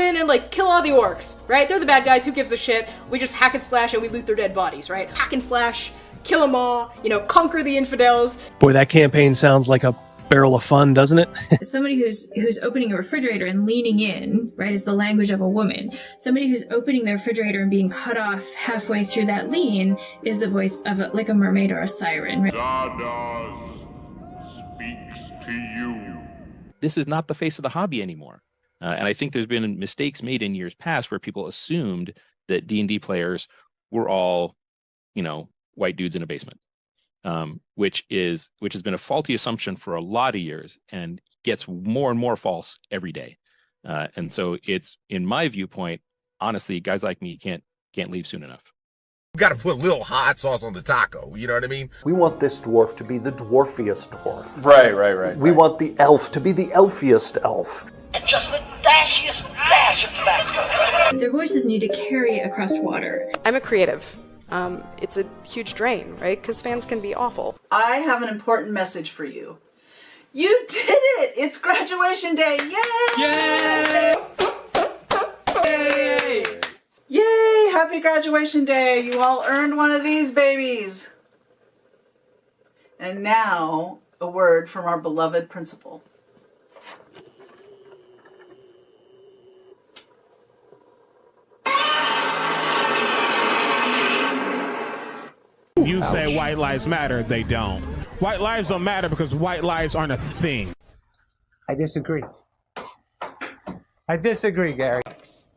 in and like kill all the orcs, right? They're the bad guys, who gives a shit? We just hack and slash and we loot their dead bodies, right? Hack and slash, kill them all, you know, conquer the infidels. Boy, that campaign sounds like a barrel of fun, doesn't it? Somebody who's opening a refrigerator and leaning in, right, is the language of a woman. Somebody who's opening the refrigerator and being cut off halfway through that lean is the voice of like a mermaid or a siren. Right? Zardoz speaks to you. This is not the face of the hobby anymore. And I think there's been mistakes made in years past where people assumed that D&D players were all, you know, white dudes in a basement. Which has been a faulty assumption for a lot of years and gets more and more false every day. And so it's, in my viewpoint, honestly, guys like me can't leave soon enough. You got to put a little hot sauce on the taco. You know what I mean? We want this dwarf to be the dwarfiest dwarf. Right. We want the elf to be the elfiest elf. And just the dashiest dash of Tabasco. Their voices need to carry across water. I'm a creative. It's a huge drain, right? Because fans can be awful. I have an important message for you. You did it! It's graduation day! Yay! Yay! Yay! Happy graduation day! You all earned one of these babies. And now, a word from our beloved principal. You say white lives matter, they don't. White lives don't matter because white lives aren't a thing. I disagree. I disagree, Gary.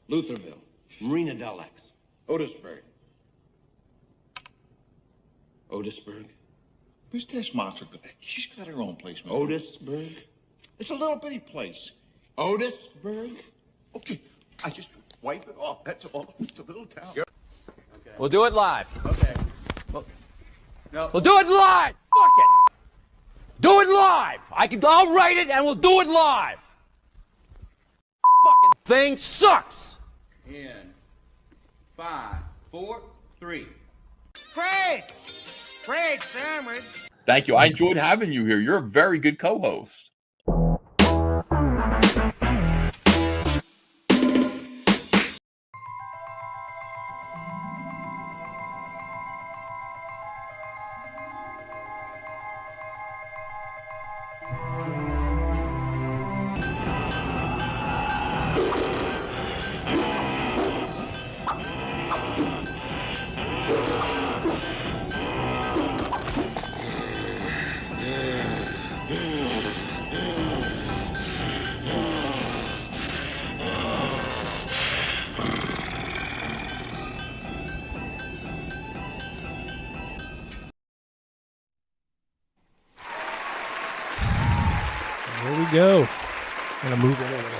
Lutherville, Marina Del X, Otisburg. Otisburg? Where's this monster? She's got her own place, man. Otisburg? It's a little bitty place. Otisburg? Okay, I just wipe it off. That's all. It's a little town. Okay. We'll do it live. Okay. We'll do it live! Fuck it! Do it live! I'll write it and we'll do it live! Fucking thing sucks! In 5, 4, 3. Great sandwich! Thank you. I enjoyed having you here. You're a very good co-host. There we go. I'm gonna move it a little.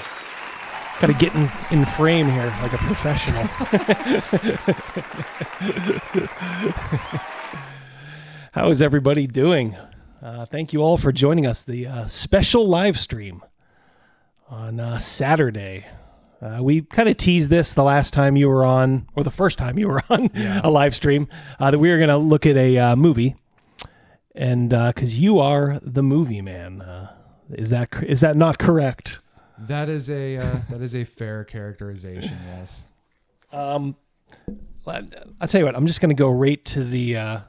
Gotta get in frame here like a professional. How is everybody doing? Thank you all for joining us. The special live stream on Saturday. We kind of teased this the last time you were on, or the first time you were on a live stream, that we were going to look at a movie. And because you are the movie man. Is that not correct? That is a fair characterization. Yes. I'll tell you what. I'm just going to go right to the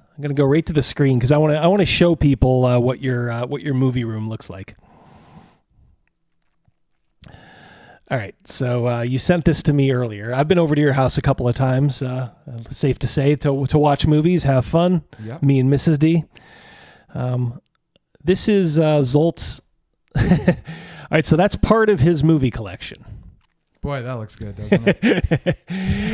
screen because I want to show people what your movie room looks like. All right. So you sent this to me earlier. I've been over to your house a couple of times. Safe to say to watch movies, have fun. Yep. Me and Mrs. D. This is Zolt's. All right, so that's part of his movie collection. Boy, that looks good, doesn't it?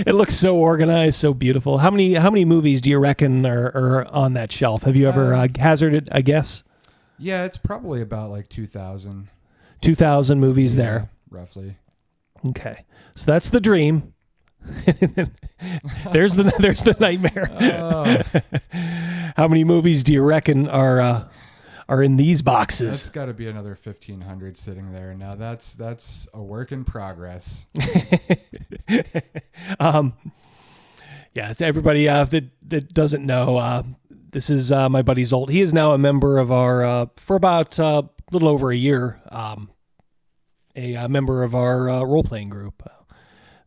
It looks so organized, so beautiful. How many movies do you reckon are on that shelf? Have you ever hazarded a guess? Yeah, it's probably about like 2,000. 2,000 movies there. Roughly. Okay, so that's the dream. there's the nightmare. Oh. How many movies do you reckon are in these boxes? That's got to be another 1,500 sitting there. Now that's a work in progress. Yeah, so everybody that doesn't know, this is my buddy Zolt. He is now a member of our for about a little over a year. A member of our role playing group.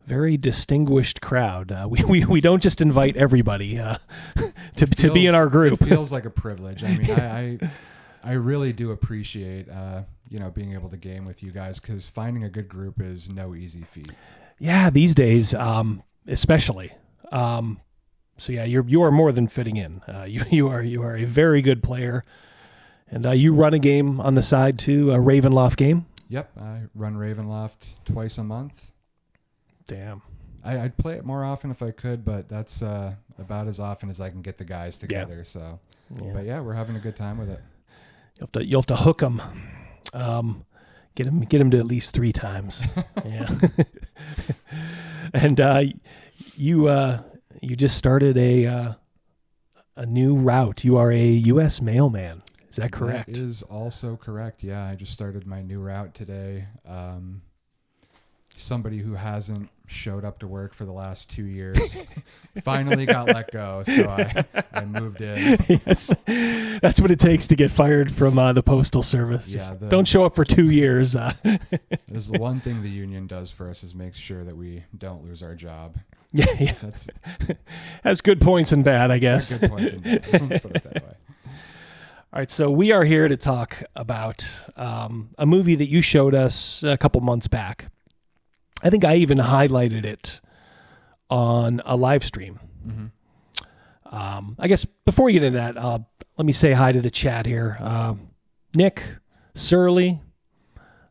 very distinguished crowd. We don't just invite everybody to be in our group. It feels like a privilege. I mean, I really do appreciate being able to game with you guys, because finding a good group is no easy feat. Yeah, these days, especially. So yeah, you are more than fitting in. You are a very good player, and you run a game on the side too, a Ravenloft game. Yep, I run Ravenloft twice a month. Damn. I'd play it more often if I could, but that's about as often as I can get the guys together. Yeah. So, but yeah, we're having a good time with it. You'll have to hook them, get him to at least 3 times. Yeah. And you just started a new route. You are a U.S. mailman. Is that correct? That is also correct. Yeah, I just started my new route today. Somebody who hasn't showed up to work for the last 2 years finally got let go, so I moved in. Yes, that's what it takes to get fired from the Postal Service. Just don't show up for 2 years. It is the one thing the union does for us, is makes sure that we don't lose our job. Yeah. That's good points and bad, I guess. Good points and bad. Let's put it that way. All right, so we are here to talk about a movie that you showed us a couple months back. I think I even highlighted it on a live stream. Mm-hmm. I guess before we get into that, let me say hi to the chat here. Nick, Surly,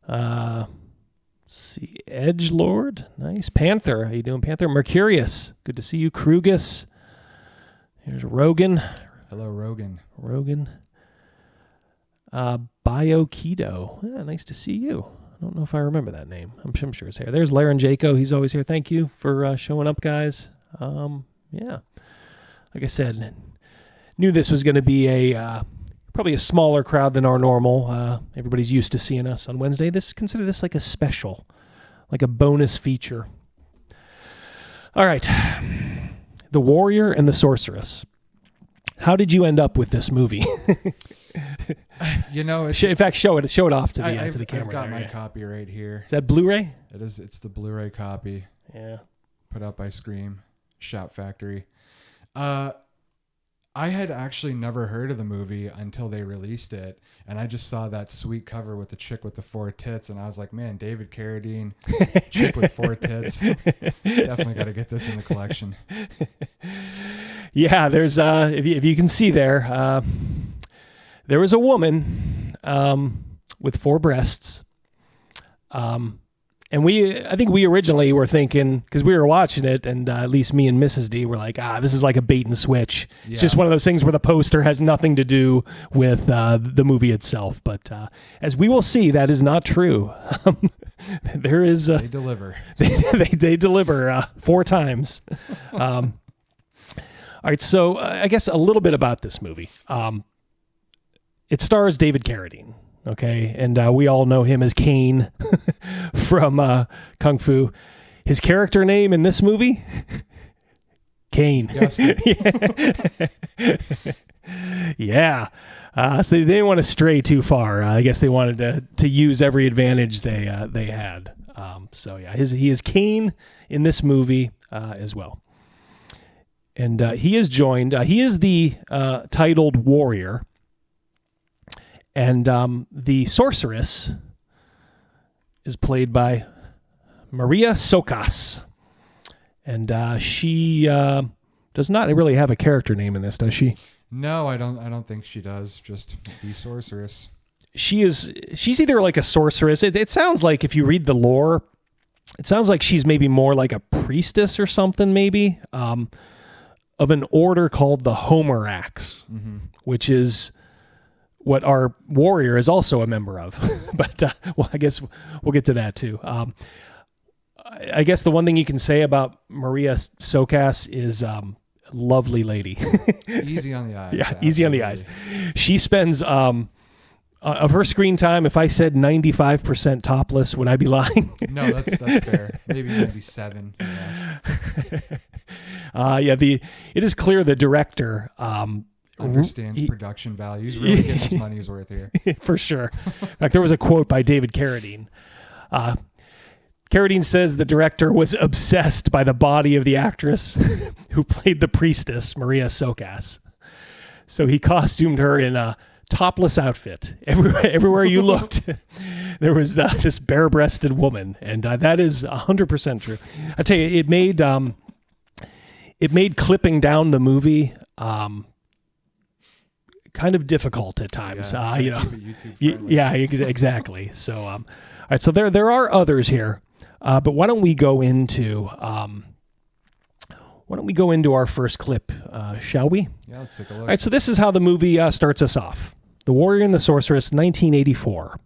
let's see, Edgelord, nice. Panther, how you doing, Panther? Mercurius, good to see you. Krugus, here's Rogan. Hello, Rogan. Bioketo, yeah, nice to see you. I don't know if I remember that name. I'm sure it's here. There's Larenjaco. He's always here. Thank you for showing up, guys. Yeah. Like I said, knew this was going to be probably a smaller crowd than our normal. Everybody's used to seeing us on Wednesday. Consider this like a special, like a bonus feature. All right. The Warrior and the Sorceress. How did you end up with this movie? In fact, show it off to the camera. I've got my copy right here. Is that Blu-ray? It is. It's the Blu-ray copy. Yeah. Put out by Scream, Shout Factory. I had actually never heard of the movie until they released it, and I just saw that sweet cover with the chick with the 4 tits, and I was like, man, David Carradine, chick with 4 tits. Definitely got to get this in the collection. Yeah, there's if you can see there, there was a woman with 4 breasts. And I think we originally were thinking, because we were watching it, and at least me and Mrs. D were like, this is like a bait and switch. Yeah. It's just one of those things where the poster has nothing to do with the movie itself. But as we will see, that is not true. There is they deliver. They deliver 4 times. All right, so I guess a little bit about this movie. It stars David Carradine. Okay, and we all know him as Kane from Kung Fu. His character name in this movie? Kane. Yes. Yeah. So they didn't want to stray too far. I guess they wanted to use every advantage they had. So yeah, he is Kane in this movie as well. And he is joined. He is the titled warrior. And the sorceress is played by Maria Sokas. And she does not really have a character name in this, does she? No, I don't think she does. Just the sorceress. She's either like a sorceress. It sounds like, if you read the lore, it sounds like she's maybe more like a priestess or something, maybe, of an order called the Homerax, mm-hmm. which is what our warrior is also a member of. But well, I guess we'll get to that too. I guess the one thing you can say about Maria Sokas is lovely lady. Easy on the eyes. Yeah, easy on the eyes. She spends of her screen time, if I said 95% topless, would I be lying? No, that's fair. Maybe 97. Yeah. It is clear the director understands production values, really gets his money's worth here. For sure. In fact, there was a quote by David Carradine. Carradine says the director was obsessed by the body of the actress who played the priestess, Maria Sokas. So he costumed her in a topless outfit. Everywhere you looked, there was this bare-breasted woman, and that is 100% true. I tell you, it made clipping down the movie kind of difficult at times. Exactly. So, all right. So there are others here, but why don't we go into our first clip, shall we? Yeah, let's take a look. All right. So this is how the movie starts us off: The Warrior and the Sorceress, 1984.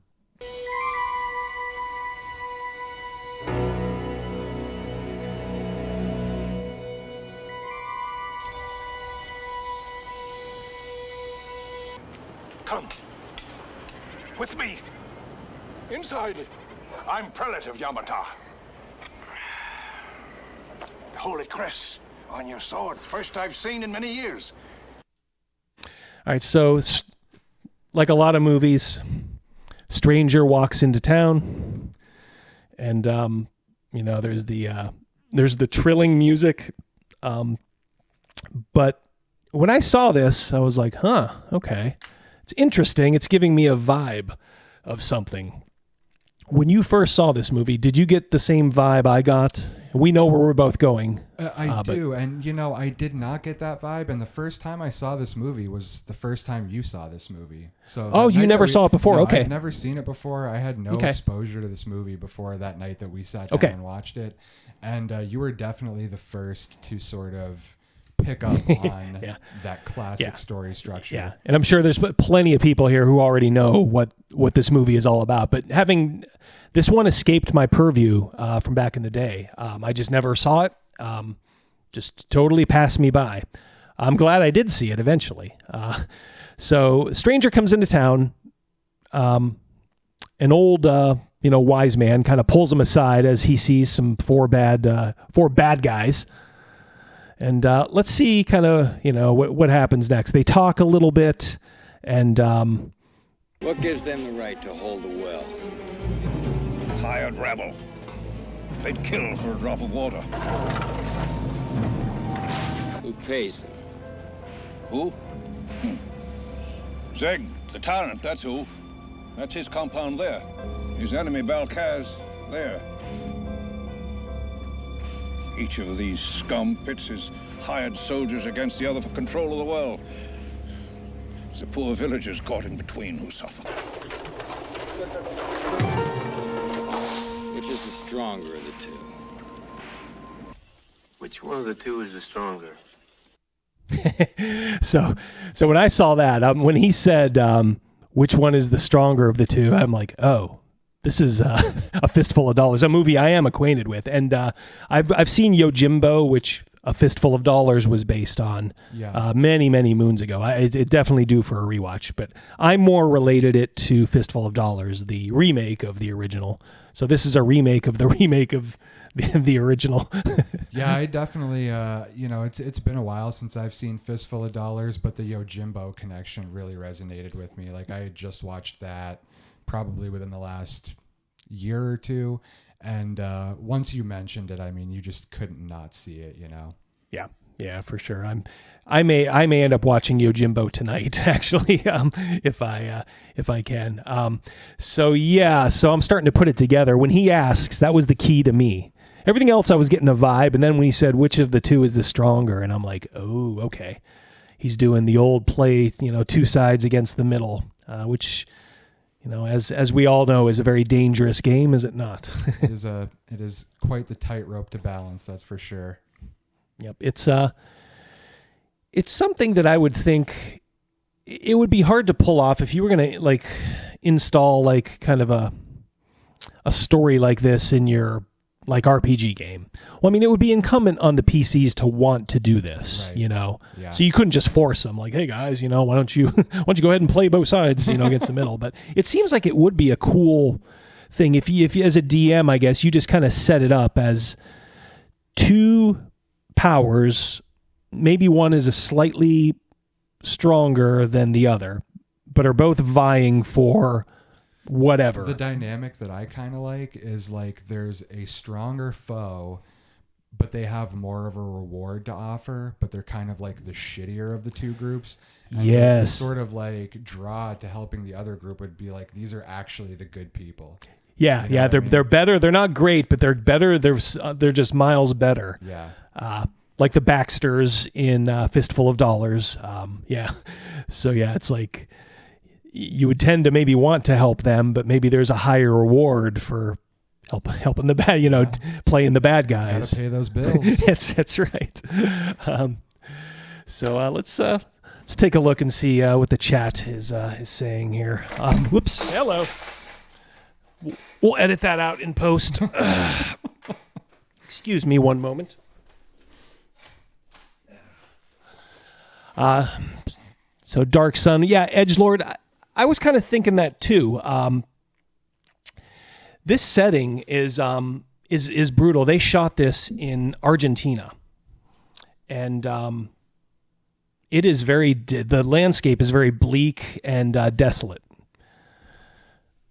Come. With me. Inside. I'm prelate of Yamata. The holy crest on your sword. First I've seen in many years. All right, so like a lot of movies, stranger walks into town, and there's the trilling music, but when I saw this, I was like, okay, it's interesting. It's giving me a vibe of something. When you first saw this movie, did you get the same vibe I got? We know where we're both going. I do, and I did not get that vibe. And the first time I saw this movie was the first time you saw this movie. So you never saw it before? No, okay, I'd never seen it before. I had no exposure to this movie before that night that we sat down and watched it. And you were definitely the first to sort of pick up on that classic story structure. Yeah, and I'm sure there's plenty of people here who already know what this movie is all about. But having this one escaped my purview from back in the day. I just never saw it. Just totally passed me by. I'm glad I did see it eventually. So a stranger comes into town. An old wise man kind of pulls him aside as he sees some four bad guys. And let's see kind of, what happens next. They talk a little bit, and what gives them the right to hold the well? Hired rabble. They'd kill for a drop of water. Who pays them? Who? Zeg, the tyrant, that's who. That's his compound there. His enemy, Balkaz, there. Each of these scum pits his hired soldiers against the other for control of the well. It's the poor villagers caught in between who suffer. Which is the stronger of the two? Which one of the two is the stronger? So when I saw that, when he said, which one is the stronger of the two, I'm like, oh, this is A Fistful of Dollars, a movie I am acquainted with. And I've seen Yojimbo, which A Fistful of Dollars was based on many, many moons ago. It definitely due for a rewatch, but I more related it to Fistful of Dollars, the remake of the original. So this is a remake of the remake of the original. Yeah, I definitely, it's been a while since I've seen Fistful of Dollars, but the Yojimbo connection really resonated with me. Like, I had just watched that probably within the last year or two. And once you mentioned it, I mean, you just couldn't not see it, Yeah, for sure. I may end up watching Yojimbo tonight, actually, if I can. So I'm starting to put it together. When he asks, that was the key to me. Everything else, I was getting a vibe, and then when he said, which of the two is the stronger, and I'm like, oh, okay. He's doing the old play, two sides against the middle, which, as we all know, is a very dangerous game, is it not? It is quite the tightrope to balance, that's for sure. Yep, it's something that I would think it would be hard to pull off if you were going to install kind of a story like this in your RPG game. Well, I mean, it would be incumbent on the PCs to want to do this, right. Yeah. So you couldn't just force them like, hey guys, why don't you go ahead and play both sides, against the middle. But it seems like it would be a cool thing if you as a DM, I guess, you just kind of set it up as two powers. Maybe one is a slightly stronger than the other, but are both vying for whatever. The dynamic that I kind of like is like there's a stronger foe, but they have more of a reward to offer, but they're kind of like the shittier of the two groups. And Yes. the sort of like draw to helping the other group would be like, these are actually the good people. Yeah, You know yeah, what I mean? they're better. They're not great, but they're better. They're just miles better. Yeah. Like the Baxters in Fistful of Dollars. Yeah. So yeah, it's like you would tend to maybe want to help them, but maybe there's a higher reward for helping the bad, playing the bad guys. Gotta pay those bills. That's right. So let's take a look and see what the chat is saying here. Whoops. Hello. We'll edit that out in post. Excuse me one moment. So Dark Sun, yeah, Edgelord. I was kind of thinking that too. This setting is brutal. They shot this in Argentina, and it is the landscape is very bleak and desolate.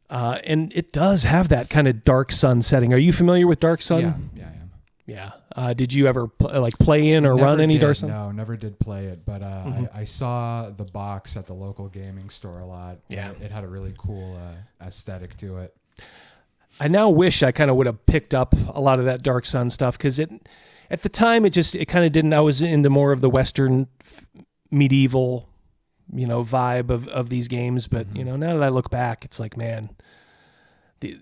And it does have that kind of Dark Sun setting. Are you familiar with Dark Sun? Yeah, I am. Yeah. Did you ever play in or run any Dark Sun? No, never did play it, but I saw the box at the local gaming store a lot. Yeah. It had a really cool aesthetic to it. I now wish I kind of would have picked up a lot of that Dark Sun stuff, because at the time it kind of didn't. I was into more of the Western medieval, vibe of these games. But now that I look back, it's like, man,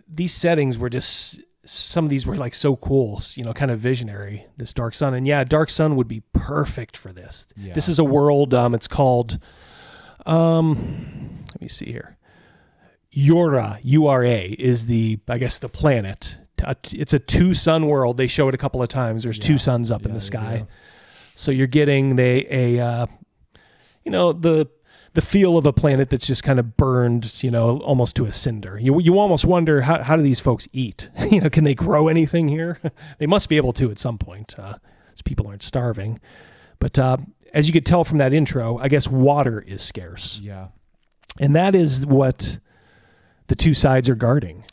these settings were just, some of these were like so cool, kind of visionary. This Dark Sun, and yeah, Dark Sun would be perfect for this. Yeah. This is a world. It's called. Let me see here. Ura, U-R-A, is the planet. It's a 2-sun world. They show it a couple of times. There's 2 suns up in the sky. So you're getting the feel of a planet that's just kind of burned, almost to a cinder. You almost wonder, how do these folks eat? Can they grow anything here? They must be able to at some point, as people aren't starving. But as you could tell from that intro, I guess water is scarce. Yeah. And that is what the two sides are guarding.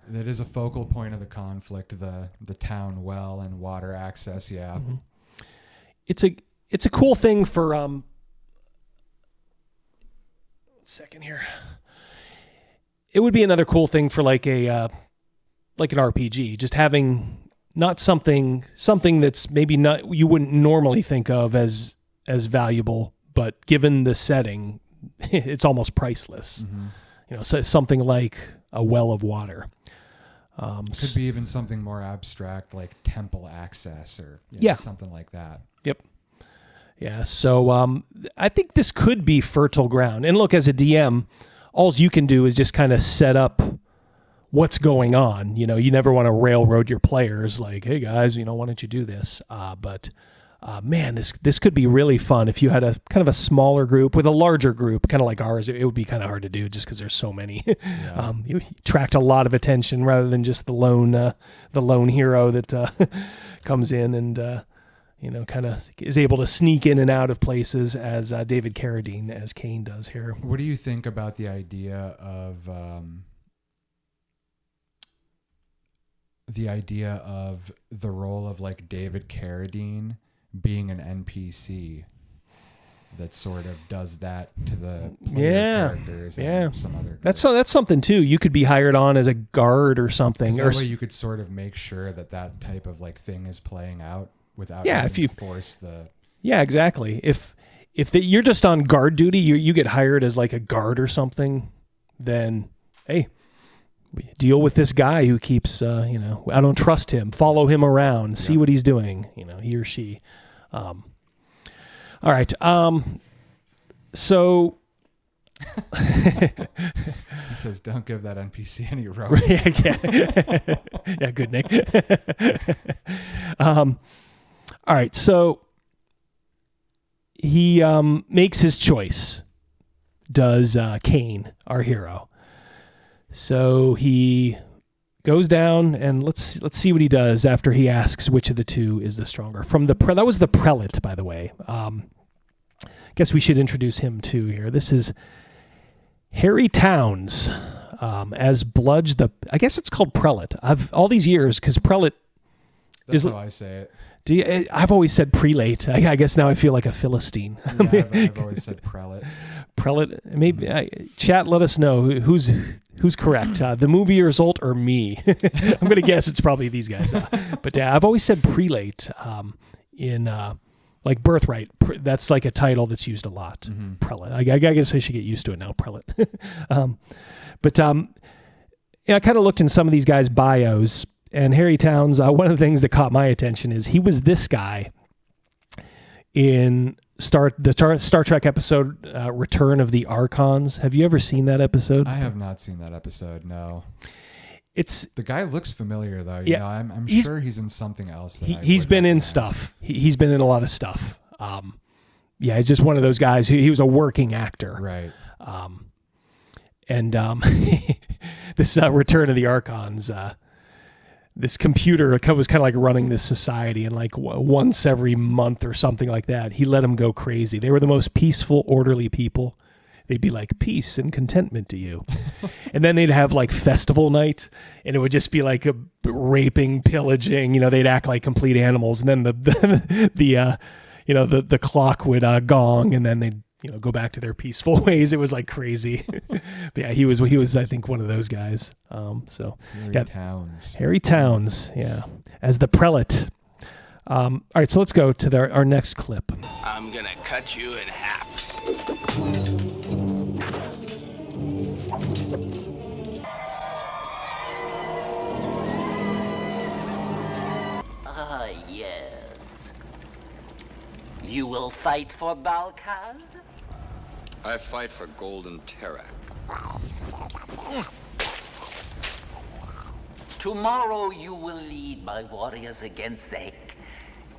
That is a focal point of the conflict, the town well and water access. Yeah. Mm-hmm. It's a cool thing for second here. It would be another cool thing for like an RPG, just having not something that's maybe not, you wouldn't normally think of as valuable, but given the setting, it's almost priceless. Mm-hmm. So something like a well of water. Could be even something more abstract, like temple access or something like that. Yep. Yeah. So I think this could be fertile ground. And look, as a DM, all you can do is just kind of set up what's going on. You never want to railroad your players like, hey guys, why don't you do this? But man, this could be really fun if you had a kind of a smaller group. With a larger group, kind of like ours, it would be kind of hard to do just because there's so many. Yeah. You attract a lot of attention rather than just the lone hero that comes in and kind of is able to sneak in and out of places as David Carradine as Kane does here. What do you think about the idea of the role of like David Carradine being an NPC that sort of does that to the player characters and some other group? That's something too. You could be hired on as a guard or something. That way you could sort of make sure that type of like thing is playing out without if you force the... Yeah, exactly. If you're just on guard duty, you get hired as like a guard or something, then, hey, deal with this guy who keeps, I don't trust him. Follow him around. See what he's doing, he or she. All right. So... He says, don't give that NPC any rope. Yeah, good, Nick. All right, so he makes his choice, does Kane, our hero. So he goes down, and let's see what he does after he asks which of the two is the stronger. That was the prelate, by the way. Guess we should introduce him too here. This is Harry Towns. as Bludge I guess it's called Prelate. All these years, because Prelate That's how I say it. I've always said prelate. I guess now I feel like a Philistine. Yeah, I've always said prelate. Prelate. Maybe chat. Let us know who's correct. The movie result or me. I'm gonna guess it's probably these guys. But I've always said prelate in like Birthright. That's like a title that's used a lot. Mm-hmm. Prelate. I guess I should get used to it now. Prelate. I kind of looked in some of these guys' bios. And Harry Towns, one of the things that caught my attention is he was this guy in Star Trek episode Return of the Archons. Have you ever seen that episode? I have not seen that episode, no. The guy looks familiar, though. Yeah, I'm sure he's in something else. He's been in stuff. He's been in a lot of stuff. He's just one of those guys he was a working actor. Right. This Return of the Archons, this computer was kind of like running this society, and like once every month or something like that, he let them go crazy. They were the most peaceful, orderly people. They'd be like, peace and contentment to you. And then they'd have like festival night, and it would just be like a raping, pillaging, they'd act like complete animals. And then the clock would gong, and then they'd, go back to their peaceful ways. It was like crazy. But yeah, he was, I think, one of those guys. Harry Towns, yeah, as the prelate. All right, so let's go to our next clip. I'm gonna cut you in half. Ah, yes. You will fight for Balkaz? I fight for Golden Terra. Tomorrow you will lead my warriors against Zeg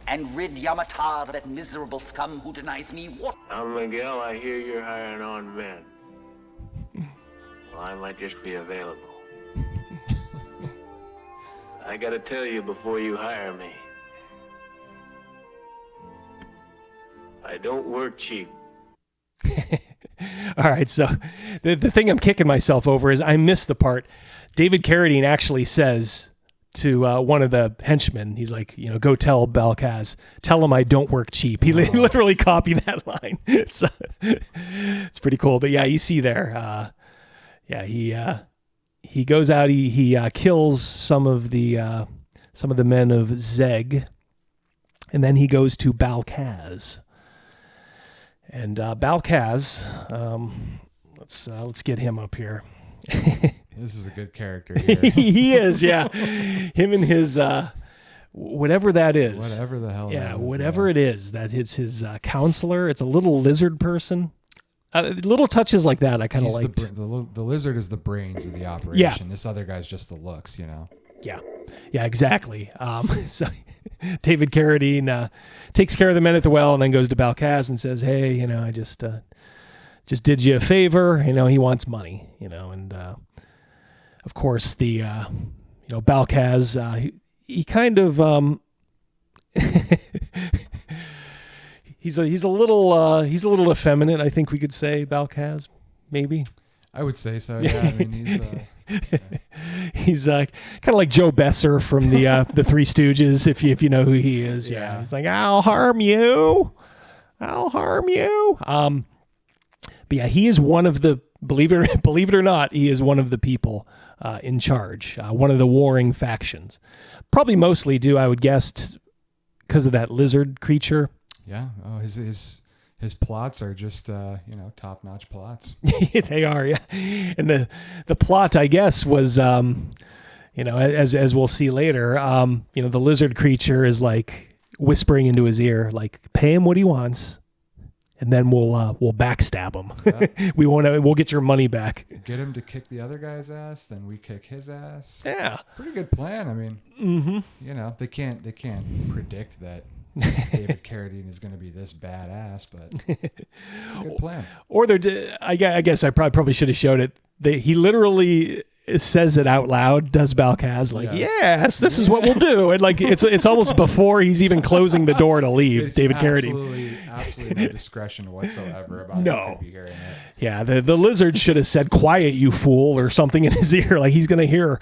and rid Yamatar of that miserable scum who denies me water. Now, Miguel, I hear you're hiring on men. Well, I might just be available. I gotta tell you before you hire me. I don't work cheap. All right, so the thing I'm kicking myself over is I missed the part. David Carradine actually says to one of the henchmen, he's like, go tell Balkaz, tell him I don't work cheap. He literally copied that line. It's pretty cool. But yeah, you see there, he goes out, he kills some of the men of Zeg, and then he goes to Balkaz. And Balkaz, let's get him up here. This is a good character here. He is, yeah. Him and his whatever that is. Whatever the hell. Yeah, that is, whatever it is. That it's his counselor. It's a little lizard person. Little touches like that I kind of liked. The lizard is the brains of the operation. Yeah. This other guy's just the looks, Yeah, exactly. So David Carradine takes care of the men at the well and then goes to Balkaz and says, hey, I just did you a favor. He wants money, and of course the, Balkaz, he kind of, he's a little effeminate, I think we could say, Balkaz, maybe. I would say so. Yeah, I mean, he's kind of like Joe Besser from the Three Stooges, if you know who he is. Yeah, he's like, I'll harm you. But yeah, he is one of the believe it or not, he is one of the people in charge, one of the warring factions. Probably mostly due, I would guess, because of that lizard creature. Yeah. Oh, his plots are just, top-notch plots. They are, yeah. And the plot, I guess, was, as we'll see later, the lizard creature is like whispering into his ear, like, pay him what he wants, and then we'll backstab him. Yeah. We'll get your money back. Get him to kick the other guy's ass, then we kick his ass. Yeah. Pretty good plan. I mean, they can't predict that David Carradine is going to be this badass, but it's a good plan. Or I guess I probably should have showed it. He literally, says it out loud, does Balkaz, like, yes, this is what we'll do. And like, it's almost before he's even closing the door to leave, David Carradine. Absolutely no discretion whatsoever about No. hearing it. Yeah, the lizard should have said, quiet, you fool, or something in his ear, like he's going to hear.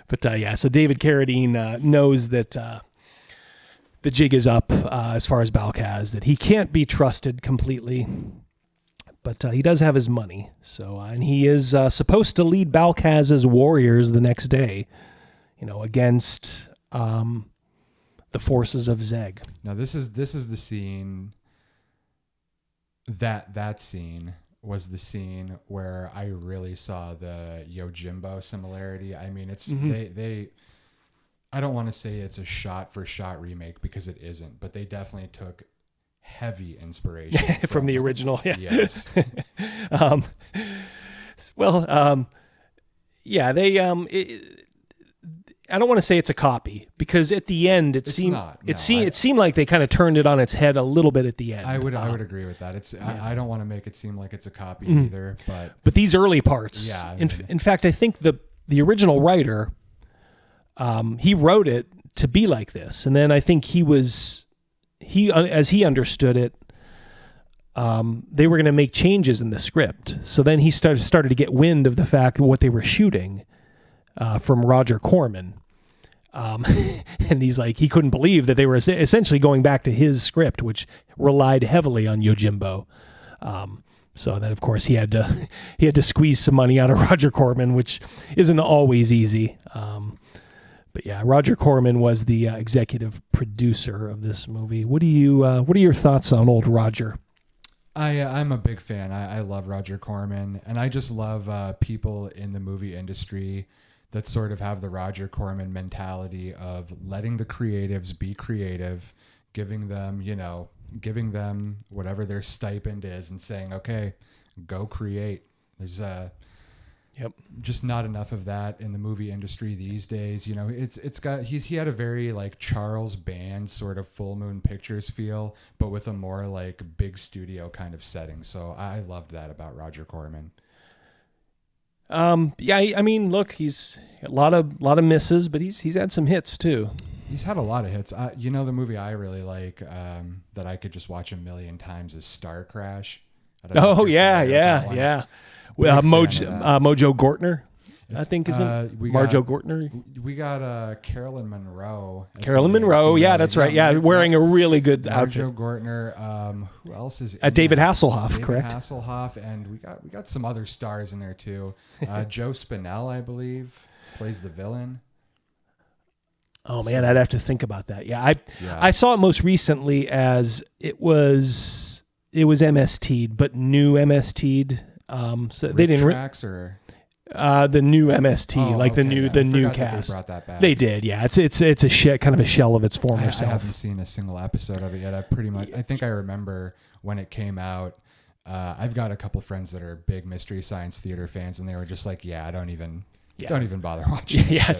But yeah, so David Carradine knows that the jig is up as far as Balkaz, that he can't be trusted completely. But he does have his money, so and he is supposed to lead Balkaz's warriors the next day, against the forces of Zeg. Now this is the scene. That scene was the scene where I really saw the Yojimbo similarity. I mean, it's they. I don't want to say it's a shot for shot remake because it isn't, but they definitely took heavy inspiration from the original. Yeah. Yes. Yeah, they I don't want to say it's a copy because at the end it seemed like they kind of turned it on its head a little bit at the end. I would agree with that. I don't want to make it seem like it's a copy either, but these early parts. Yeah. In fact, I think the original writer he wrote it to be like this, and then I think as he understood it, they were going to make changes in the script. So then he started to get wind of the fact of what they were shooting from Roger Corman. And he's like, he couldn't believe that they were essentially going back to his script, which relied heavily on Yojimbo. So then, of course, he had to squeeze some money out of Roger Corman, which isn't always easy. But yeah, Roger Corman was the executive producer of this movie. What are your thoughts on old Roger? I'm a big fan. I love Roger Corman, and I just love people in the movie industry that sort of have the Roger Corman mentality of letting the creatives be creative, giving them whatever their stipend is, and saying, "Okay, go create." There's just not enough of that in the movie industry these days. He had a very like Charles Band sort of Full Moon Pictures feel, but with a more like big studio kind of setting. So I loved that about Roger Corman. Yeah, I mean, look, he's a lot of misses, but he's had some hits too. He's had a lot of hits. The movie I really like that I could just watch a million times is Star Crash. Oh yeah. Mojo Gortner, I think, isn't Marjo Gortner? We got Carolyn Monroe. Carolyn Monroe, yeah, that's right. Yeah, wearing a really good outfit. Marjo Gortner. Who else is? David Hasselhoff, correct? David Hasselhoff, and we got some other stars in there too. Joe Spinell, I believe, plays the villain. Oh man, I'd have to think about that. Yeah, I saw it most recently as it was MST'd, but new MST'd. So they didn't the new MST, the new cast. They brought that back. They did, yeah. It's a kind of a shell of its former self. I haven't seen a single episode of it yet. I think I remember when it came out. I've got a couple of friends that are big Mystery Science Theater fans, and they were just like, "Yeah, don't even bother watching." Yeah,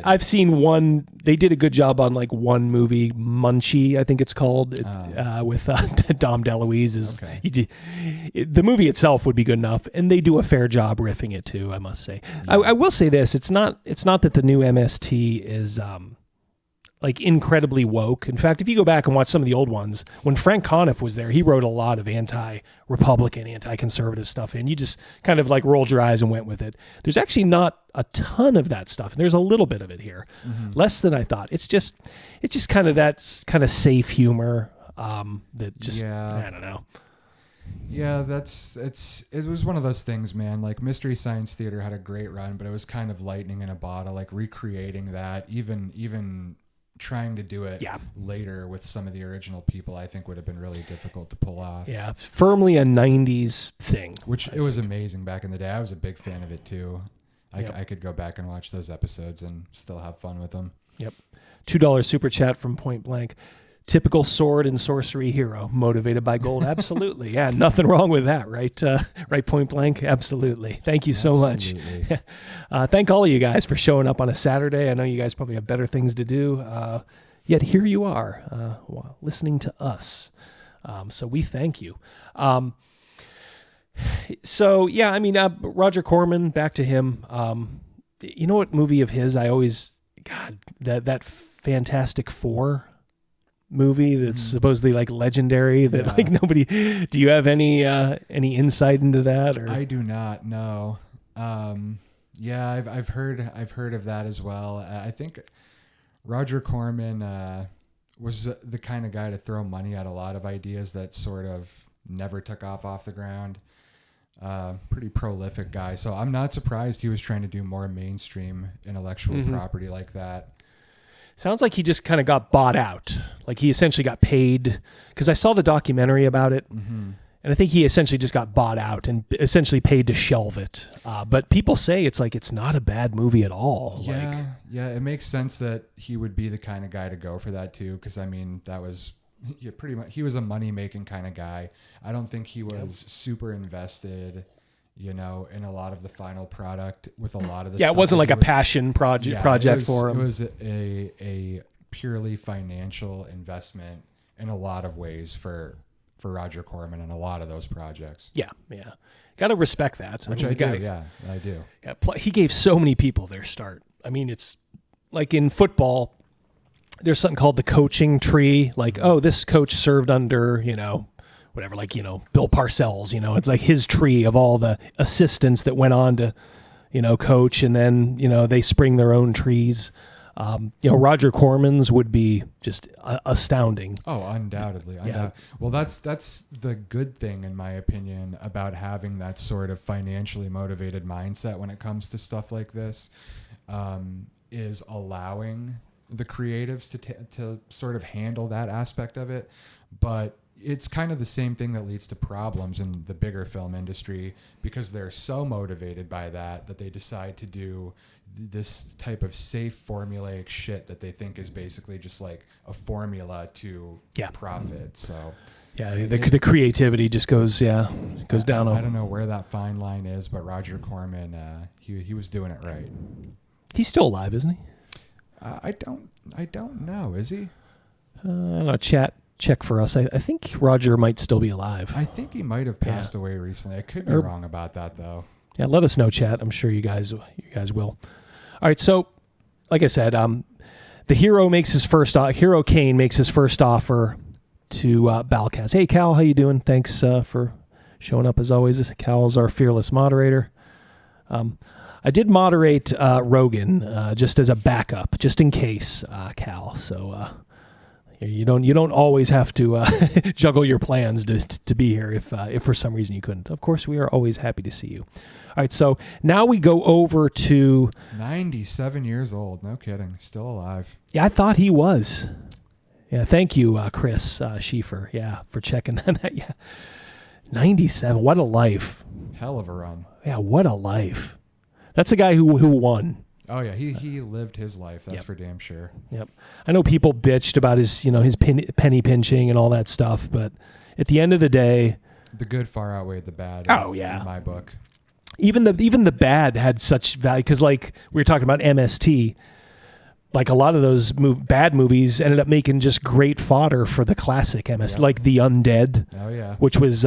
I've seen one. They did a good job on like one movie, Munchie, I think it's called, with Dom DeLuise. The movie itself would be good enough, and they do a fair job riffing it too, I must say. Yeah. I will say this: it's not that the new MST is like incredibly woke. In fact, if you go back and watch some of the old ones, when Frank Conniff was there, he wrote a lot of anti-Republican, anti-conservative stuff, and you just kind of like rolled your eyes and went with it. There's actually not a ton of that stuff, and there's a little bit of it here, less than I thought. It's just kind of that kind of safe humor that just I don't know. Yeah, it was one of those things, man. Like Mystery Science Theater had a great run, but it was kind of lightning in a bottle. Like recreating that, even trying to do it later with some of the original people, I think would have been really difficult to pull off. Yeah, firmly a 90s thing. Which was amazing back in the day. I was a big fan of it too. I could go back and watch those episodes and still have fun with them. Yep. $2 super chat from Point Blank. Typical sword and sorcery hero, motivated by gold. Absolutely. Yeah, nothing wrong with that, right? Right, Point Blank? Absolutely. Thank you so much. Thank all of you guys for showing up on a Saturday. I know you guys probably have better things to do. Yet here you are, listening to us. So we thank you. So yeah, I mean, Roger Corman, back to him. You know what movie of his I always, God, that Fantastic Four movie that's supposedly like legendary that like nobody. Do you have any insight into that? Or I do not know. Yeah, I've heard of that as well. I think Roger Corman was the kind of guy to throw money at a lot of ideas that sort of never took off the ground. Pretty prolific guy. So I'm not surprised he was trying to do more mainstream intellectual property like that. Sounds like he just kind of got bought out. Like he essentially got paid, because I saw the documentary about it, and I think he essentially just got bought out and essentially paid to shelve it. But people say it's not a bad movie at all. Yeah, it makes sense that he would be the kind of guy to go for that too, because I mean that was pretty much, he was a money making kind of guy. I don't think he was super invested, in a lot of the final product with a lot of the stuff. It wasn't like a passion project for him. It was a purely financial investment in a lot of ways for Roger Corman and a lot of those projects. Yeah. Got to respect that. Which I do. Yeah, I do. Yeah, he gave so many people their start. I mean, it's like in football, there's something called the coaching tree. Like, this coach served under, whatever, like, Bill Parcells, it's like his tree of all the assistants that went on to, coach, and then, they spring their own trees. Roger Corman's would be just astounding. Oh, undoubtedly. Yeah. Well, that's the good thing, in my opinion, about having that sort of financially motivated mindset when it comes to stuff like this, is allowing the creatives to sort of handle that aspect of it. But it's kind of the same thing that leads to problems in the bigger film industry, because they're so motivated by that they decide to do this type of safe formulaic shit that they think is basically just like a formula to profit. So the creativity just goes down. I don't know where that fine line is, but Roger Corman, he was doing it right. He's still alive, isn't he? I don't know. Is he? I don't know. Check for us. I think Roger might still be alive. I think he might have passed away recently. I could be wrong about that though. Yeah, let us know, chat. I'm sure you guys will. All right, so like I said, the hero Hero Kane makes his first offer to Balkaz. Hey Cal, how you doing? Thanks for showing up as always. Cal's our fearless moderator. I did moderate Rogan just as a backup, just in case, Cal. So you don't always have to juggle your plans to be here if for some reason you couldn't. Of course, we are always happy to see you. All right, so now we go over to 97 years old. No kidding, still alive. Yeah, I thought he was. Yeah, thank you, Chris Schieffer. Yeah, for checking that. Yeah, 97. What a life. Hell of a run. Yeah, what a life. That's a guy who won. Oh yeah, he lived his life. That's for damn sure. Yep. I know people bitched about his his penny pinching and all that stuff, but at the end of the day, the good far outweighed the bad. In my book. Even the bad had such value, because like we were talking about MST, like a lot of those bad movies ended up making just great fodder for the classic MST, like The Undead. Oh yeah, which was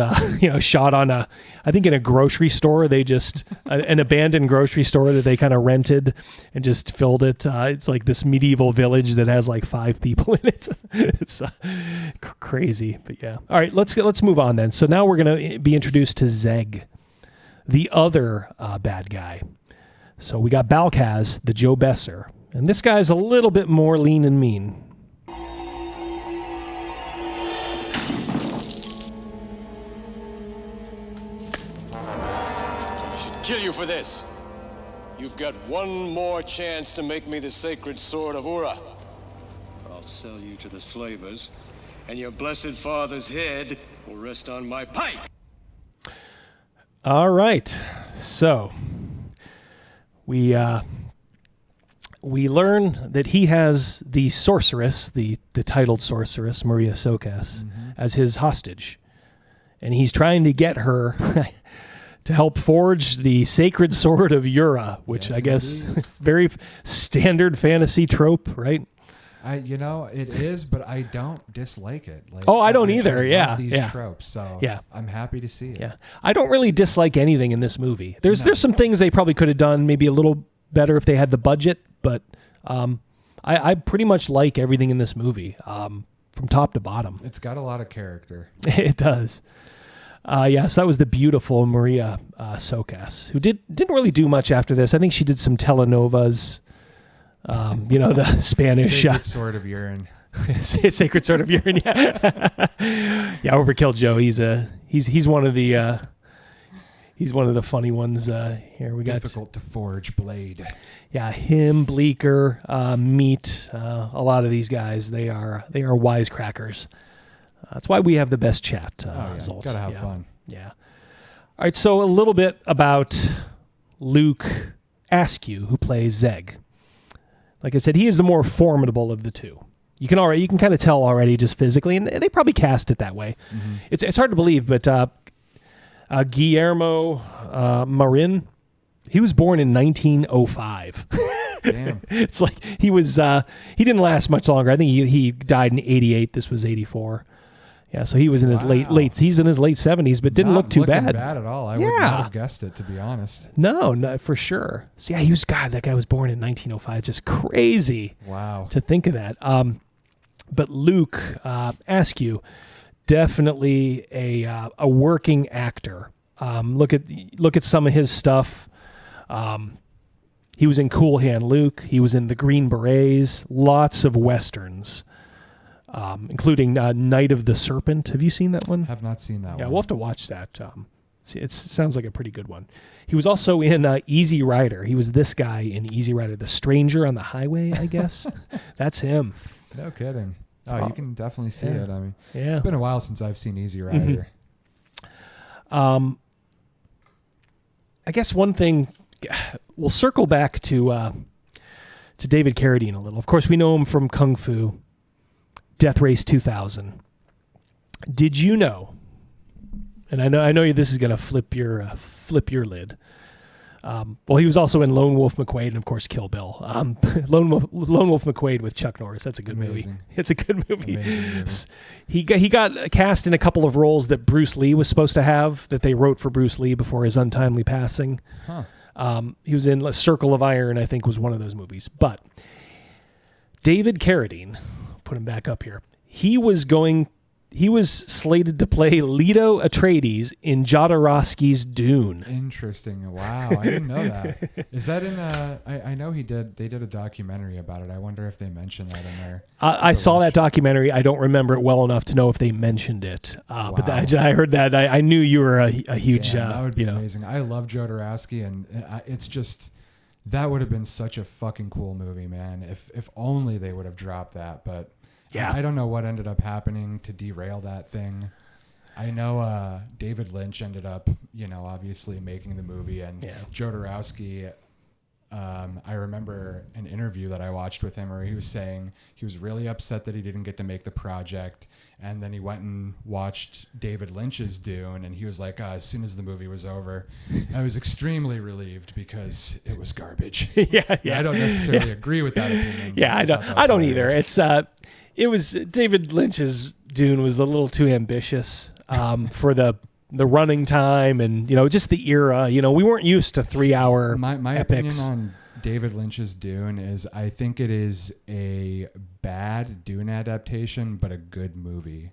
shot on I think in a grocery store. They just an abandoned grocery store that they kind of rented and just filled it. It's like this medieval village that has like 5 people in it. It's crazy, but yeah. All right, let's move on then. So now we're gonna be introduced to Zeg, the other bad guy. So we got Balkaz, the Joe Besser. And this guy's a little bit more lean and mean. I should kill you for this. You've got one more chance to make me the sacred sword of Ura. I'll sell you to the slavers, and your blessed father's head will rest on my pike. All right. So we learn that he has the sorceress, the titled sorceress, Maria Sokas, as his hostage. And he's trying to get her to help forge the sacred sword of Ura, which I guess is very standard fantasy trope, right? It is, but I don't dislike it. Like, I don't either. I love these tropes, so yeah. I'm happy to see it. Yeah, I don't really dislike anything in this movie. There's some things they probably could have done maybe a little better if they had the budget, but I pretty much like everything in this movie from top to bottom. It's got a lot of character. It does. Yes, that was the beautiful Maria Sokas, who didn't really do much after this. I think she did some telenovas. The Spanish Sacred Sword of Urine. Sacred Sword of Urine. Yeah, yeah. Overkill Joe. He's one of the funny ones. Here we got difficult to forge blade. Yeah, him, Bleecker, Meat. A lot of these guys. They are wisecrackers. That's why we have the best chat. Zolt. Gotta have fun. Yeah. All right. So a little bit about Luke Askew, who plays Zeg. Like I said, he is the more formidable of the two. You can kind of tell already just physically, and they probably cast it that way. Mm-hmm. It's hard to believe, but Guillermo Marin, he was born in 1905. Damn. It's like he didn't last much longer. I think he died in 88. This was 84. Yeah, so he was in his he's in his late 70s, but didn't look too bad. Not bad at all. I would not have guessed it, to be honest. No, for sure. So yeah, that guy was born in 1905. Just crazy. Wow. To think of that. But Luke Askew, definitely a working actor. Look at some of his stuff. He was in Cool Hand Luke. He was in The Green Berets. Lots of westerns. Including Night of the Serpent. Have you seen that one? Have not seen that one. Yeah, we'll have to watch that. It sounds like a pretty good one. He was also in Easy Rider. He was this guy in Easy Rider, the stranger on the highway, I guess. That's him. No kidding. Oh, you can definitely see it. I mean, yeah. It's been a while since I've seen Easy Rider. Mm-hmm. I guess one thing, we'll circle back to David Carradine a little. Of course, we know him from Kung Fu, Death Race 2000. Did you know? And I know this is going to flip your lid. Well, he was also in Lone Wolf McQuade and of course Kill Bill. Lone Wolf McQuade with Chuck Norris. That's a good movie. It's a good movie. He got cast in a couple of roles that Bruce Lee was supposed to have, that they wrote for Bruce Lee before his untimely passing. He was in Circle of Iron, I think, was one of those movies. But David Carradine, put him back up here. He was slated to play Leto Atreides in Jodorowsky's Dune. Interesting. Wow, I didn't know that. Is that in I know they did a documentary about it. I wonder if they mentioned that in there. I saw that documentary. I don't remember it well enough to know if they mentioned it. Wow. But I heard that. I knew you were a huge... that would be amazing. I love Jodorowsky, and it's just... That would have been such a fucking cool movie, man. If only they would have dropped that, but... Yeah. I don't know what ended up happening to derail that thing. I know David Lynch ended up, obviously making the movie, and Jodorowsky, I remember an interview that I watched with him where he was saying he was really upset that he didn't get to make the project, and then he went and watched David Lynch's Dune, and he was like, as soon as the movie was over, I was extremely relieved because it was garbage. Yeah. I don't necessarily agree with that opinion. Yeah, I don't either. It was David Lynch's Dune was a little too ambitious for the running time and just the era. We weren't used to 3-hour my epics. Opinion on David Lynch's Dune is I think it is a bad Dune adaptation, but a good movie.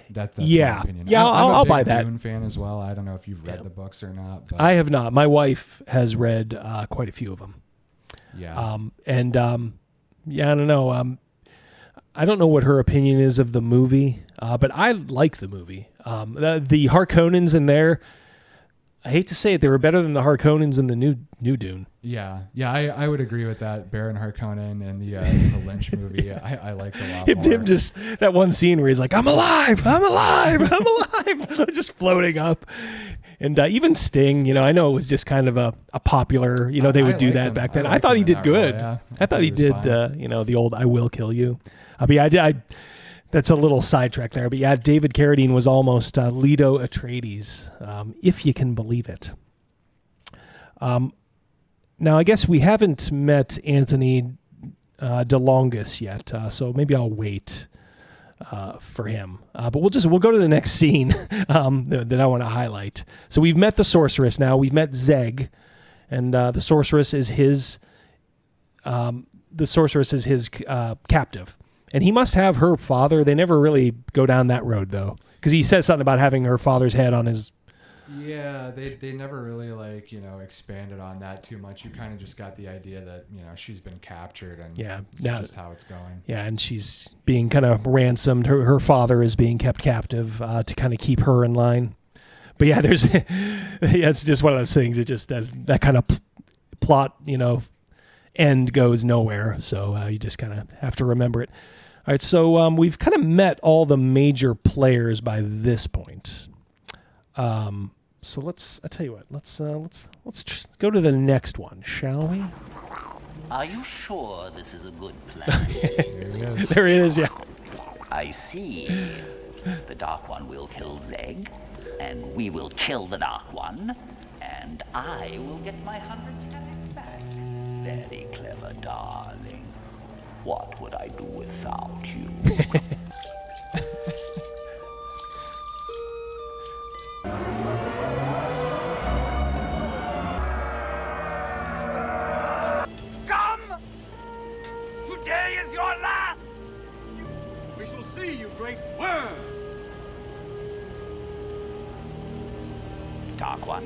That's my opinion. Yeah, I'll buy that. I'm a big Dune fan as well. I don't know if you've read the books or not. But I have not. My wife has read quite a few of them. Yeah. I don't know. I don't know what her opinion is of the movie, but I like the movie. The Harkonnens in there, I hate to say it, they were better than the Harkonnens in the new Dune. Yeah, I would agree with that. Baron Harkonnen and the Lynch movie, I liked a lot more. Him just that one scene where he's like, "I'm alive, just floating up. And even Sting, I know it was just kind of a popular, they would do that back then. I thought he did good. I thought he did, the old "I will kill you." That's a little sidetrack there. But yeah, David Carradine was almost Leto Atreides, if you can believe it. Now, I guess we haven't met Anthony DeLongis yet, so maybe I'll wait for him. But we'll go to the next scene that I want to highlight. So we've met the Sorceress now. We've met Zeg, and the Sorceress is his captive, and he must have her father. They never really go down that road though, because he says something about having her father's head on his. Yeah, they never really expanded on that too much. You kind of just got the idea that she's been captured and it's just how it's going. Yeah, and she's being kind of ransomed. Her father is being kept captive to kind of keep her in line. But yeah, it's just one of those things. It just that kind of plot end goes nowhere. So you just kind of have to remember it. All right, so we've kind of met all the major players by this point. So I tell you what, let's just go to the next one, shall we? Are you sure this is a good plan? There it is, yeah. I see. The Dark One will kill Zeg, and we will kill the Dark One, and I will get my 100 credits back. Very clever, darling. What would I do without you? Scum! Today is your last! We shall see, you great worm! Dark One.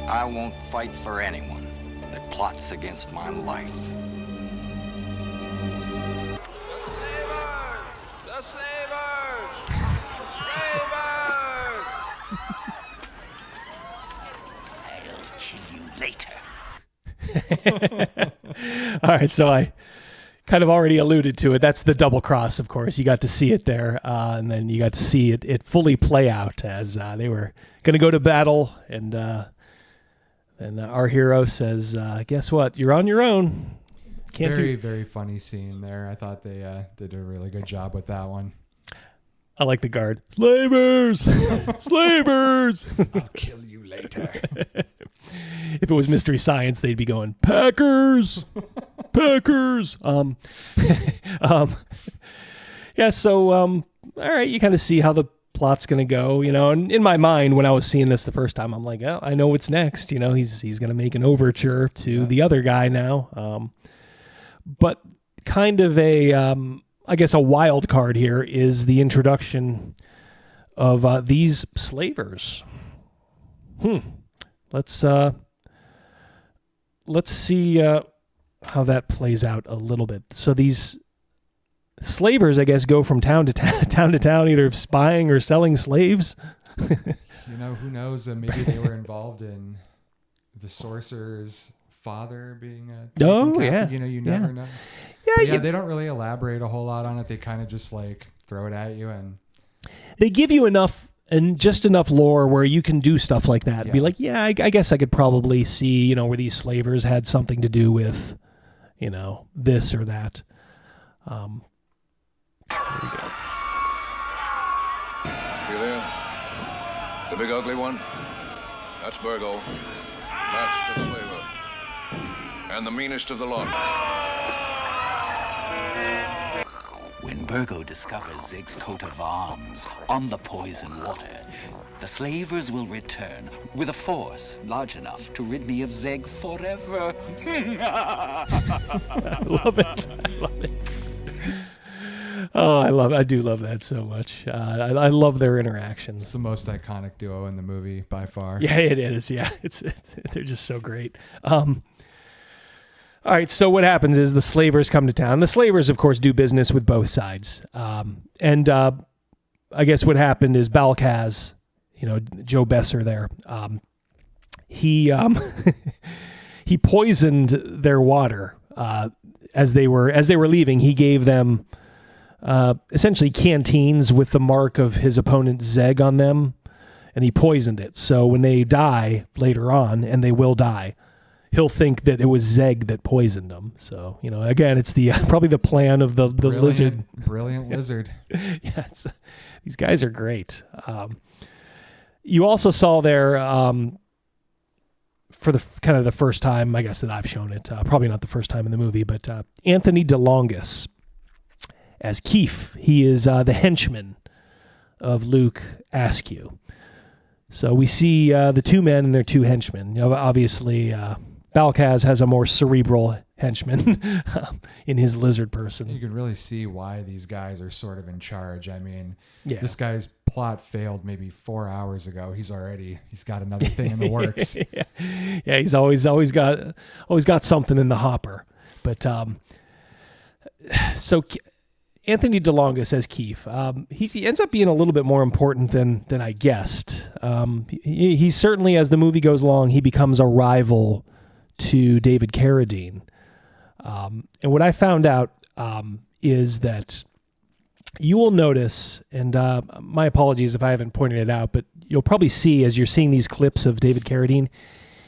I won't fight for anyone that plots against my life. The slavers! I'll kill you later. All right, so I kind of already alluded to it. That's the double cross, of course. You got to see it there, and then you got to see it fully play out as they were going to go to battle, and our hero says, guess what? You're on your own. Very funny scene there. I thought they did a really good job with that one. I like the guard. Slavers! Slavers! I'll kill you later. If it was Mystery Science, they'd be going, Packers! Packers! Yeah, so, all right, you kind of see how the plot's going to go, and in my mind, when I was seeing this the first time, I'm like, oh, I know what's next. He's going to make an overture to the other guy now. But kind of I guess a wild card here is the introduction of these slavers. Let's see how that plays out a little bit. So these slavers, I guess, go from town to town, either spying or selling slaves. Who knows? Maybe they were involved in the sorcerer's father being a yeah. You never know. Yeah, they don't really elaborate a whole lot on it. They kind of just throw it at you, and they give you enough lore where you can do stuff like that. Yeah. Be like, yeah, I guess I could probably see, where these slavers had something to do with, this or that. Here we go. You there? The big ugly one? That's Virgo. Master slaver. And the meanest of the lot. When Virgo discovers Zeg's coat of arms on the poison water, the slavers will return with a force large enough to rid me of Zeg forever. I love it. Oh, I do love that so much. I love their interactions. It's the most iconic duo in the movie by far. Yeah, it is. Yeah, they're just so great. All right, so what happens is the slavers come to town. The slavers, of course, do business with both sides. And I guess what happened is Balkaz, Joe Besser there, he he poisoned their water as they were leaving. He gave them essentially canteens with the mark of his opponent Zeg on them, and he poisoned it. So when they die later on, and they will die, he'll think that it was Zeg that poisoned them. So, again, it's the probably the plan of the lizard. Brilliant lizard. Yeah, these guys are great. You also saw there for the kind of the first time, I guess, that I've shown it. Probably not the first time in the movie, but Anthony DeLongis as Keith. He is the henchman of Luke Askew. So we see the two men and their two henchmen. You know, obviously, Balkaz has a more cerebral henchman in his lizard person. You can really see why these guys are sort of in charge. I mean, Yeah. this guy's plot failed maybe 4 hours ago. He's got another thing in the works. Yeah, he's always got something in the hopper. But so Anthony DeLongis as Keith, he ends up being a little bit more important than I guessed. He certainly, as the movie goes along, he becomes a rival to David Carradine. And what I found out is that you will notice, and my apologies if I haven't pointed it out, but you'll probably see as you're seeing these clips of David Carradine,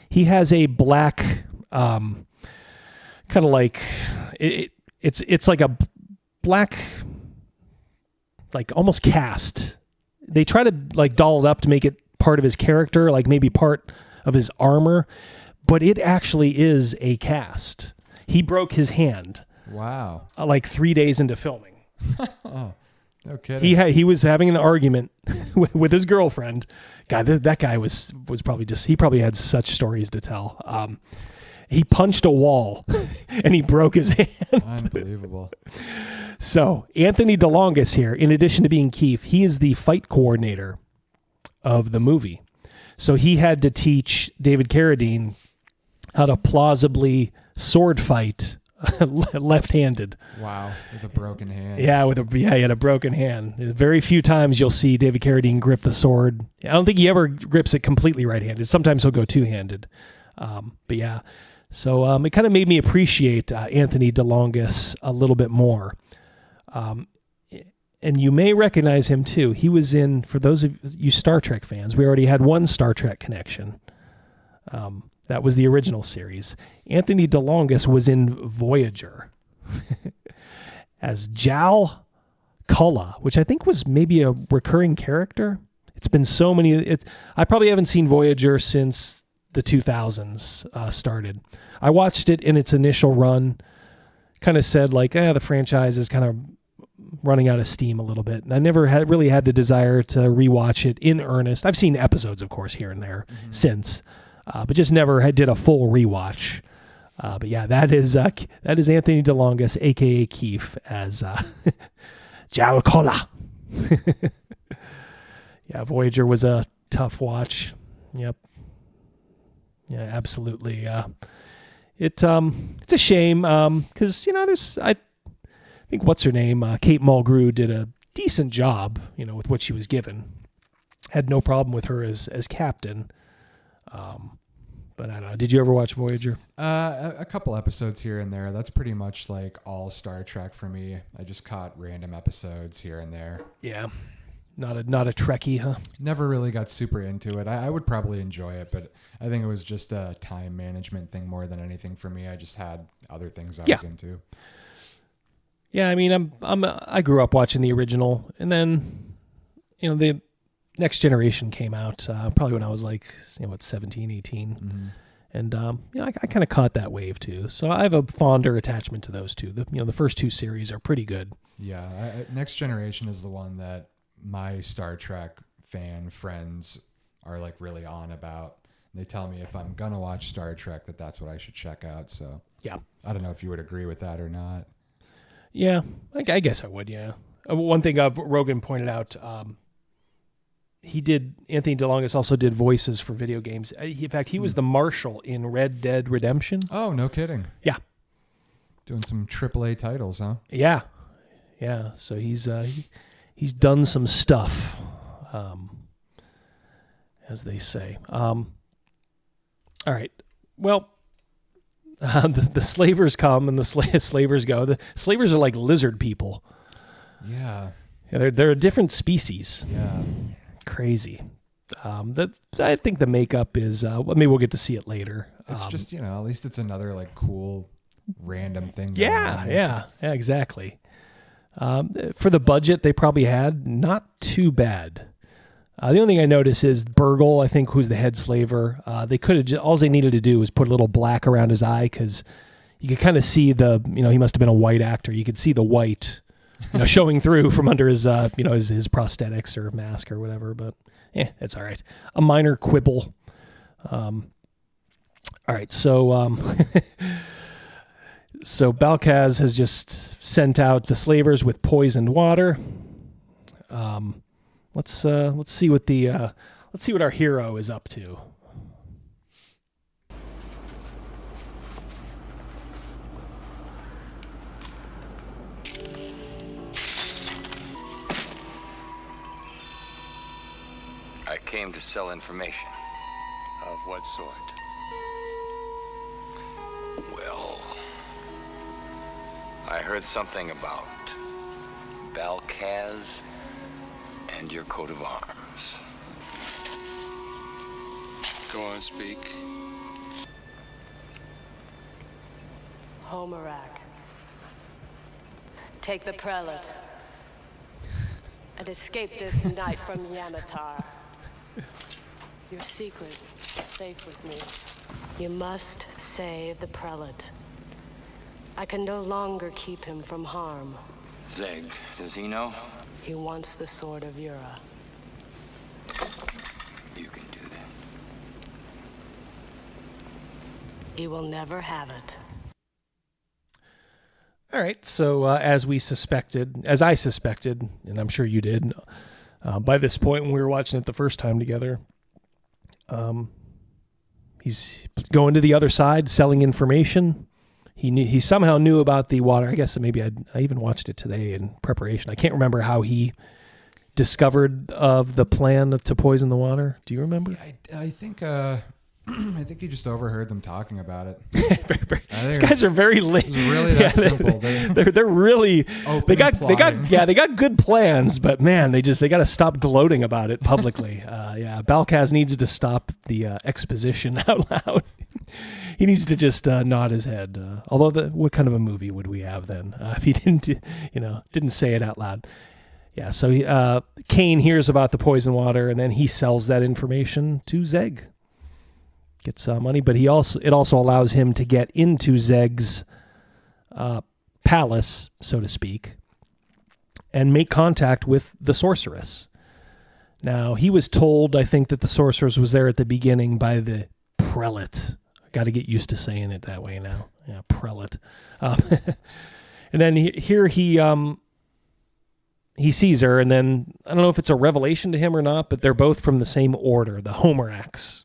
he has a black, kind of like, it's like a black, like almost cast. They try to like doll it up to make it part of his character, like maybe part of his armor, but it actually is a cast. He broke his hand. Wow. Like 3 days into filming. Oh, no kidding. He was having an argument with his girlfriend. God, that guy was probably he probably had such stories to tell. He punched a wall and he broke his hand. Unbelievable. So Anthony DeLongis here, in addition to being Keith, he is the fight coordinator of the movie. So he had to teach David Carradine how to plausibly sword fight left-handed. Wow, with a broken hand. Yeah, he had a broken hand. Very few times you'll see David Carradine grip the sword. I don't think he ever grips it completely right-handed. Sometimes he'll go two-handed. But yeah, so it kind of made me appreciate Anthony DeLongis a little bit more. And you may recognize him too. He was in, for those of you Star Trek fans, we already had one Star Trek connection. That was the original series. Anthony DeLongis was in Voyager as Jal Kulla, which I think was maybe a recurring character. It's been so many. I probably haven't seen Voyager since the 2000s started. I watched it in its initial run, kind of said like, the franchise is kind of running out of steam a little bit. And I never really had the desire to rewatch it in earnest. I've seen episodes, of course, here and there since. But just never did a full rewatch. But yeah, that is Anthony DeLongis, aka Keith, as Jal Kulla. Yeah, Voyager was a tough watch. Yep. Yeah, absolutely. It's a shame because there's I think what's her name, Kate Mulgrew did a decent job, with what she was given. Had no problem with her as captain. But I don't know. Did you ever watch Voyager? A couple episodes here and there. That's pretty much like all Star Trek for me. I just caught random episodes here and there. Yeah. Not a Trekkie, huh? Never really got super into it. I would probably enjoy it, but I think it was just a time management thing more than anything for me. I just had other things I was into. Yeah, I mean, I grew up watching the original, and then, the Next Generation came out probably when I was like, 17, 18. Mm-hmm. And, I kind of caught that wave too. So I have a fonder attachment to those two. The first two series are pretty good. Yeah. Next Generation is the one that my Star Trek fan friends are like really on about. They tell me if I'm going to watch Star Trek, that's what I should check out. So yeah, I don't know if you would agree with that or not. Yeah, I guess I would. Yeah. One thing Rogan pointed out, Anthony DeLongis also did voices for video games. In fact, he was the marshal in Red Dead Redemption. Oh, no kidding. Yeah. Doing some AAA titles, huh? Yeah. Yeah. So he's done some stuff, as they say. All right. Well, the slavers come and the slavers go. The slavers are like lizard people. Yeah. They're a different species. Yeah. Crazy. I think the makeup is, maybe we'll get to see it later. It's just, at least it's another like cool random thing. Yeah, exactly. For the budget they probably had, not too bad. The only thing I notice is Burgle, I think, who's the head slaver. They could have all they needed to do was put a little black around his eye, because you could kind of see he must have been a white actor. You could see the white, showing through from under his, his prosthetics or mask or whatever. But it's all right. A minor quibble. All right, so so Balkaz has just sent out the slavers with poisoned water. Let's see what our hero is up to. I came to sell information. Of what sort? Well, I heard something about Balkaz and your coat of arms. Go on, speak. Homerak. Take the prelate and escape this night from Yamatar. Your secret is safe with me. You must save the prelate. I can no longer keep him from harm. Zeg, does he know? He wants the sword of Yura. You can do that. He will never have it. All right, so as I suspected, and I'm sure you did, by this point when we were watching it the first time together, he's going to the other side, selling information. He somehow knew about the water. I guess maybe I even watched it today in preparation. I can't remember how he discovered of the plan to poison the water. Do you remember? Yeah, I think I think he just overheard them talking about it. These guys are very late. It's really that simple. They're really they got good plans, but man, they got to stop gloating about it publicly. Balkaz needs to stop the exposition out loud. He needs to just nod his head. Although, what kind of a movie would we have then if he didn't say it out loud? Yeah. So Kane hears about the poison water, and then he sells that information to Zeg. Gets money, but it also allows him to get into Zeg's palace, so to speak, and make contact with the Sorceress. Now, he was told, I think, that the Sorceress was there at the beginning by the prelate. I got to get used to saying it that way now. Yeah, prelate. And then here he sees her, and then I don't know if it's a revelation to him or not, but they're both from the same order, the Homerax.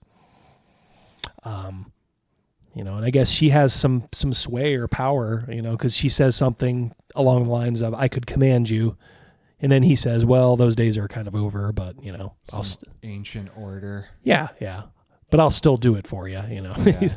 And I guess she has some sway or power, because she says something along the lines of, I could command you. And then he says, well, those days are kind of over, but, I'll ancient order. Yeah. But I'll still do it for you, Yeah.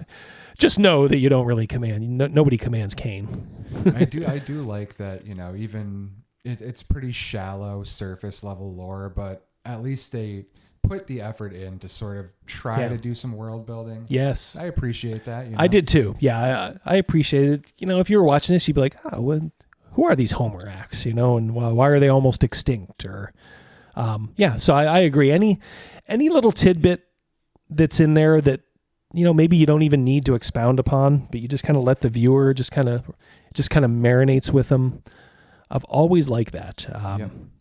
Just know that you don't really command. Nobody commands Kane. I do like that, even it's pretty shallow surface level lore, but at least they put the effort in to sort of try to do some world building. Yes. I appreciate that. I did too. Yeah, I appreciate it. If you were watching this, you'd be like, who are these Homerax, and why are they almost extinct? Or, so I agree. Any little tidbit that's in there that, maybe you don't even need to expound upon, but you just kind of let the viewer just kind of marinates with them. I've always liked that.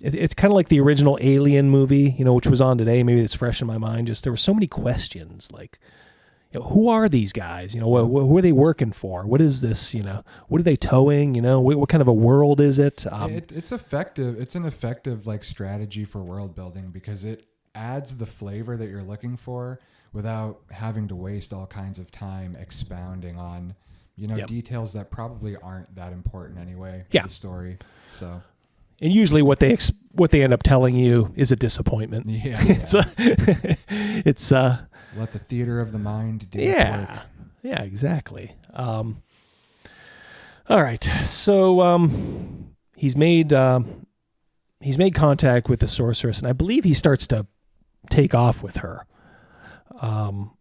It's kind of like the original Alien movie, which was on today. Maybe it's fresh in my mind. Just there were so many questions, like, who are these guys? Who are they working for? What is this? What are they towing? What kind of a world is it? It's effective. It's an effective strategy for world building because it adds the flavor that you're looking for without having to waste all kinds of time expounding on details that probably aren't that important anyway to the story. So, and usually what they end up telling you is a disappointment. Yeah. It's let the theater of the mind do its work. Yeah, exactly. All right. So he's made contact with the Sorceress, and I believe he starts to take off with her. All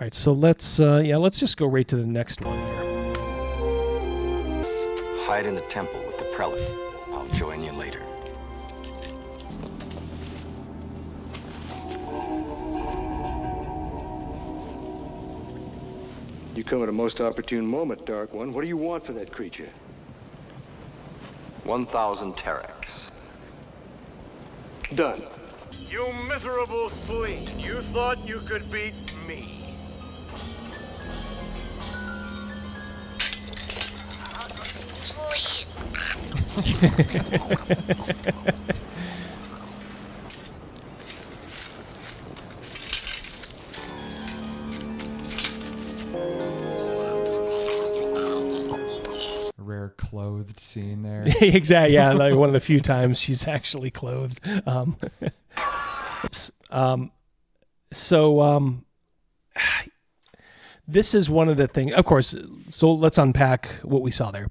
right, so let's just go right to the next one here. Hide in the temple with the prelate. I'll join you later. come at a most opportune moment, Dark One. What do you want for that creature? 1,000 Terex. Done. You miserable sleen. You thought you could beat me. Rare clothed scene there. Exactly. Yeah, like one of the few times she's actually clothed. Oops. This is one of the things, of course. So let's unpack what we saw there.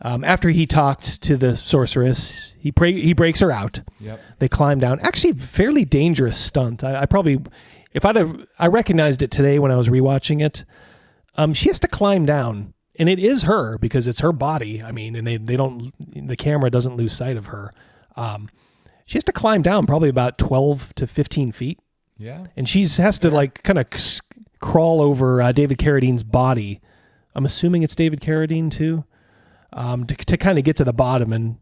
After he talked to the sorceress, he breaks her out. Yep. They climb down. Actually, fairly dangerous stunt. I probably, if I recognized it today when I was rewatching it. She has to climb down. And it is her because it's her body. I mean, and the camera doesn't lose sight of her. She has to climb down probably about 12 to 15 feet. Yeah. And she has to like kind of crawl over David Carradine's body. I'm assuming it's David Carradine too, to kind of get to the bottom. And,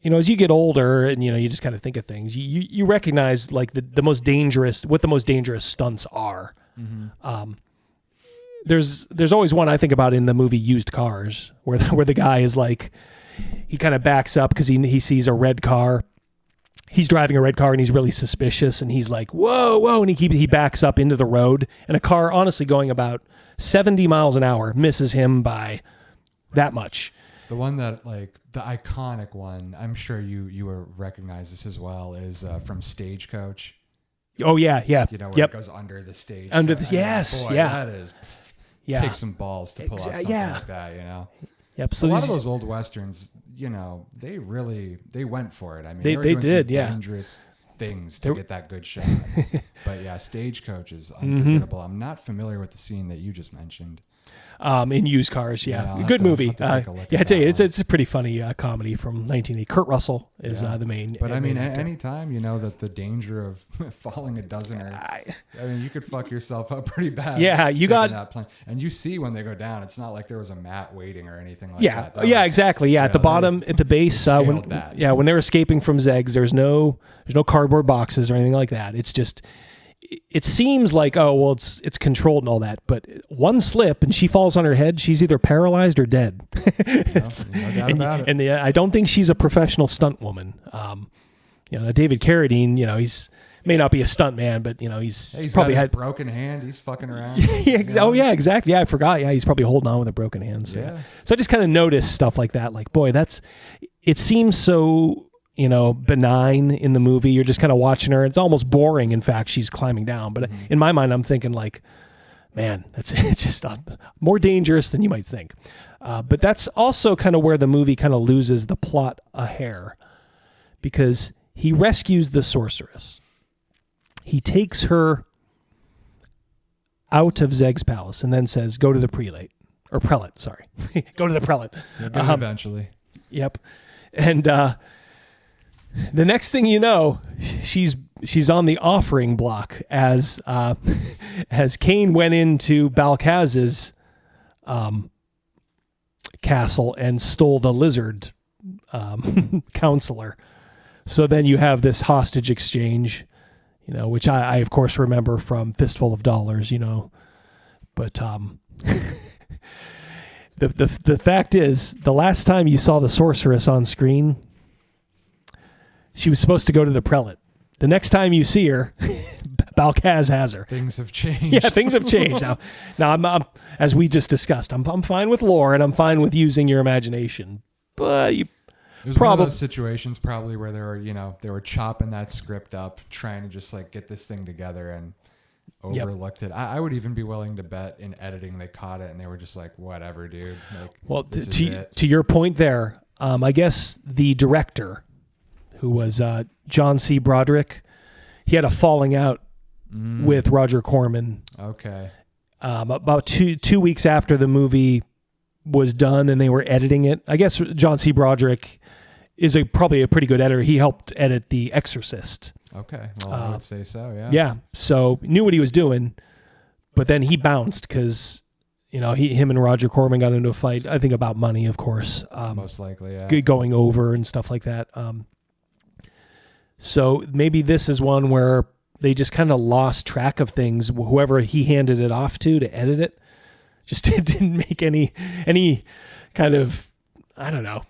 you know, as you get older and, you know, you just kind of think of things, you recognize like what the most dangerous stunts are. Mm-hmm. There's always one I think about in the movie Used Cars where the guy is like, he kind of backs up because he sees a red car. He's driving a red car and he's really suspicious and he's like, whoa, and he backs up into the road and a car honestly going about 70 miles an hour misses him by that much. The one that like the iconic one, I'm sure you will recognize this as well, is from Stagecoach. Oh yeah. You know, where yep. it goes under the stage. Under the, yes. Boy, yeah. That is, yeah. Takes some balls to pull off something like that, you know? Yep. So a lot of those old Westerns, you know, they went for it. I mean, they were doing did, some dangerous things to get that good shot. But yeah, Stagecoach is unforgettable. I'm not familiar with the scene that you just mentioned. In Used Cars, Yeah, good movie. I tell you, it's a pretty funny comedy from 1980. Kurt Russell is the main. But I mean, actor. anytime you know that the danger of falling a dozen, I mean, you could fuck yourself up pretty bad. Yeah, you got that plane. And you see when they go down, it's not like there was a mat waiting or anything like that. That Yeah, exactly. Yeah, at the bottom, at the base, when they're escaping from Zeg's, there's no cardboard boxes or anything like that. It's just. It seems like, oh, well, it's controlled and all that, but one slip and she falls on her head, she's either paralyzed or dead. No doubt about it. And I don't think she's a professional stunt woman. You know, David Carradine, you know, may not be a stunt man, but you know, he's probably got his had broken hand. He's fucking around. Oh yeah, exactly. Yeah, I forgot. Yeah, he's probably holding on with a broken hand. So, so I just kind of noticed stuff like that. Like, boy, it seems so, you know, benign in the movie. You're just kind of watching her. It's almost boring. In fact, she's climbing down. But in my mind, I'm thinking like, man, it's just more dangerous than you might think. But that's also kind of where the movie kind of loses the plot a hair, because he rescues the sorceress. He takes her out of Zeg's palace and then says, go to the prelate. Sorry. Go to the prelate. Eventually. Yep. And the next thing you know, she's on the offering block as Cain went into Balkaz's castle and stole the lizard counselor. So then you have this hostage exchange, you know, which I of course remember from Fistful of Dollars, you know. But the fact is, the last time you saw the sorceress on screen, she was supposed to go to the prelate. The next time you see her, Balkaz has her. Things have changed. Yeah, things have changed. Now I'm as we just discussed, I'm fine with lore and I'm fine with using your imagination. But there's one of those situations probably where they were chopping that script up, trying to just like get this thing together and overlooked it. I would even be willing to bet in editing they caught it and they were just like, whatever, dude. Like, well, to your point there, I guess the director, who was John C. Broderick, he had a falling out with Roger Corman. Okay. About two weeks after the movie was done and they were editing it. I guess John C. Broderick is probably a pretty good editor. He helped edit The Exorcist. Okay. Well, I would say so, yeah. Yeah. So knew what he was doing, but then he bounced because him and Roger Corman got into a fight, I think about money, of course. Most likely, yeah. Going over and stuff like that. So maybe this is one where they just kind of lost track of things. Whoever he handed it off to edit it just didn't make any kind of, I don't know,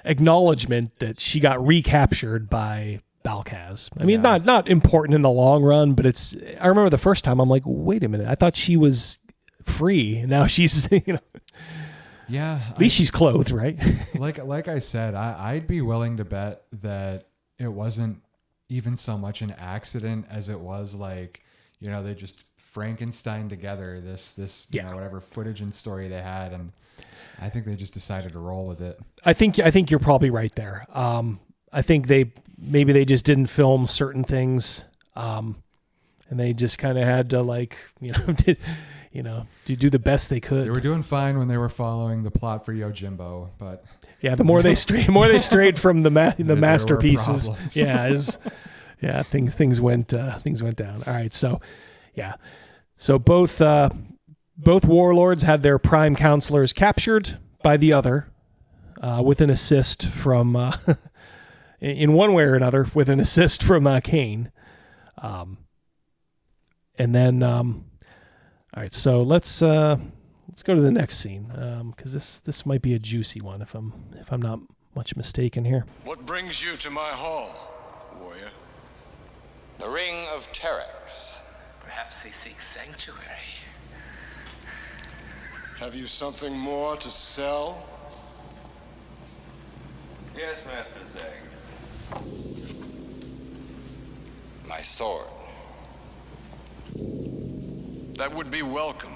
acknowledgement that she got recaptured by Balkaz. I mean, not important in the long run, but I remember the first time I'm like, wait a minute, I thought she was free, and now she's, yeah, at least she's clothed, right? like I said, I'd be willing to bet that it wasn't even so much an accident as it was like, they just Frankenstein together this whatever footage and story they had, and I think they just decided to roll with it. I think you're probably right there. I think they just didn't film certain things, and they just kind of had to to do the best they could. They were doing fine when they were following the plot for Yojimbo, but yeah, the more they strayed from the masterpieces, things went down. All right, so both warlords had their prime counselors captured by the other, with an assist from in one way or another, with an assist from Kane, and then. All right, so let's go to the next scene, because this might be a juicy one if I'm not much mistaken here. What brings you to my hall, warrior? The Ring of Terex. Perhaps they seek sanctuary. Have you something more to sell? Yes, Master Zeg. My sword. That would be welcome.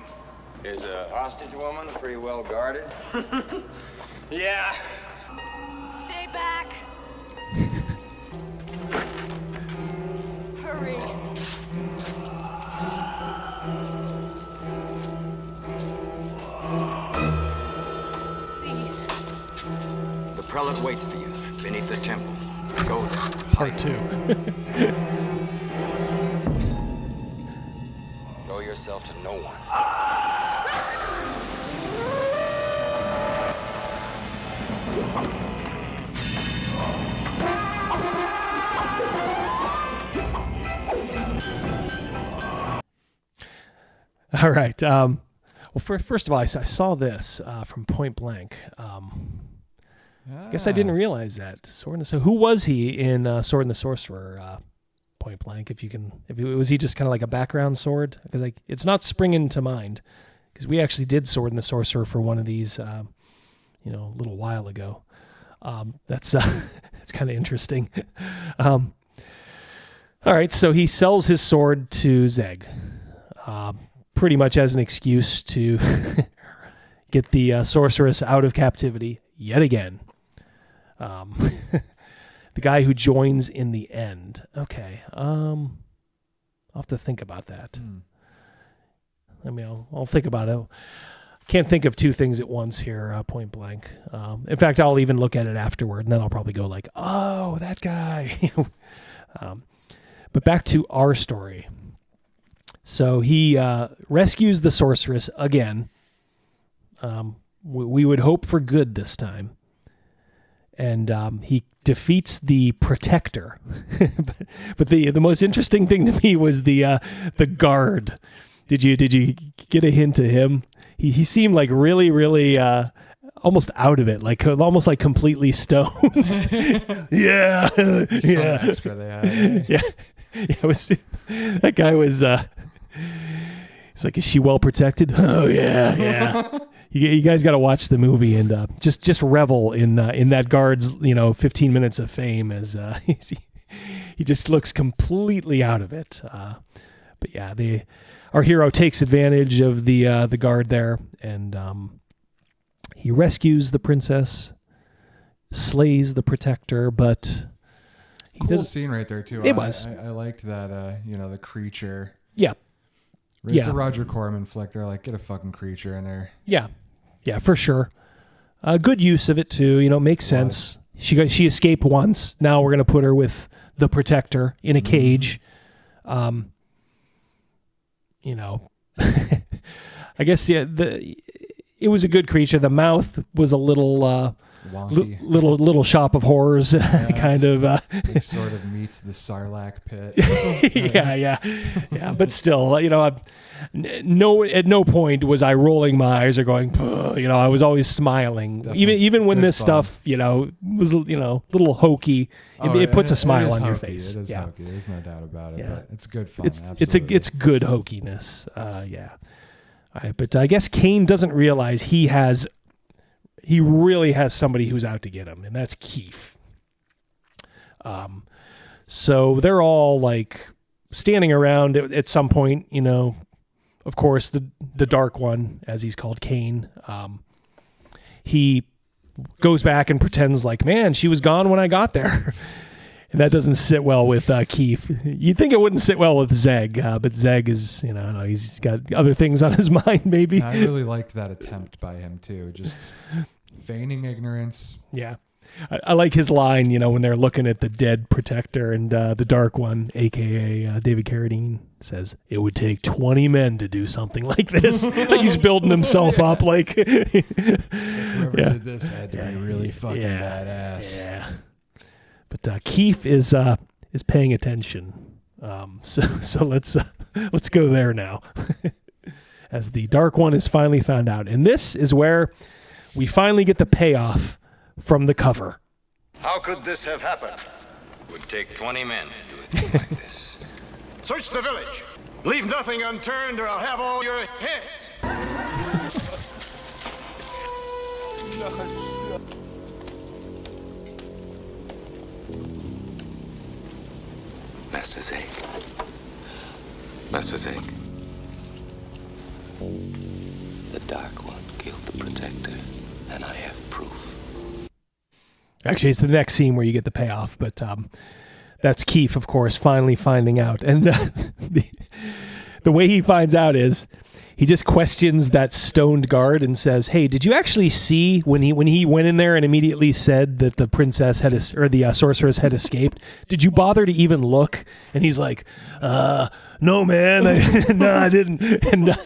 Is a hostage woman pretty well guarded? Yeah. Stay back. Hurry. Please. The prelate waits for you beneath the temple. Go there. Part 2. Show yourself to no one. All right. Well, first of all, I saw this from Point Blank. I guess I didn't realize that. Who was he in Sword and the Sorcerer? Point Blank. Was he just kind of like a background sword? Because it's not springing to mind. Because we actually did Sword and the Sorcerer for one of these, a little while ago. That's kind of interesting. All right, so he sells his sword to Zeg, pretty much as an excuse to get the sorceress out of captivity yet again. The guy who joins in the end. Okay, I'll have to think about that. I'll think about it. Can't think of two things at once here, point blank. In fact, I'll even look at it afterward, and then I'll probably go like, oh, that guy. But back to our story. So he rescues the sorceress again. We would hope for good this time. And he defeats the protector. But the most interesting thing to me was the guard. Did you get a hint to him? He seemed like really, really almost out of it, like almost like completely stoned. Yeah. Yeah. Extra they had. Yeah. It was, that guy was, he's like, is she well protected? Oh yeah. Yeah. You guys got to watch the movie and just revel in that guard's 15 minutes of fame as he just looks completely out of it. But yeah, our hero takes advantage of the guard there, and he rescues the princess, slays the protector, but cool scene right there too. It was. I liked that. The creature. Yeah. It's a Roger Corman flick. They're like, get a fucking creature in there. Yeah. Yeah, for sure. Good use of it too. Makes sense. She escaped once. Now we're gonna put her with the protector in a cage. I guess it was a good creature. The mouth was a little wonky, little shop of horrors kind of. It sort of meets the Sarlacc pit. yeah. But still, at no point was I rolling my eyes or going, I was always smiling. Definitely. Even when Good this fun. stuff, was a little hokey. It puts a smile on your face. It is yeah. hokey. There's no doubt about it. Yeah. But it's good fun. It's absolutely. it's good hokiness. Yeah. All right, but I guess Kane doesn't realize he really has somebody who's out to get him, and that's Keith. So they're all like standing around at some point, of course, the Dark One, as he's called, Kane, he goes back and pretends like, man, she was gone when I got there. And that doesn't sit well with Keith. You'd think it wouldn't sit well with Zeg, but Zeg is, he's got other things on his mind, maybe. I really liked that attempt by him, too. Just feigning ignorance. Yeah. I like his line, when they're looking at the dead protector, and the Dark One, a.k.a. David Carradine, says, it would take 20 men to do something like this. Like he's building himself up. Like whoever did this had to be really fucking badass. Yeah. But Keith is paying attention. So let's go there now. As the Dark One is finally found out. And this is where we finally get the payoff from the cover. How could this have happened? It would take 20 men to do a thing like this. Search the village. Leave nothing unturned or I'll have all your heads. Master Zeg. Master Zeg. The Dark One killed the Protector, and I have proof. Actually, it's the next scene where you get the payoff, but that's Keith, of course, finally finding out. And the way he finds out is he just questions that stoned guard and says, hey, did you actually see when he went in there and immediately said that the princess or the sorceress had escaped? Did you bother to even look? And he's like, no, man, I didn't. And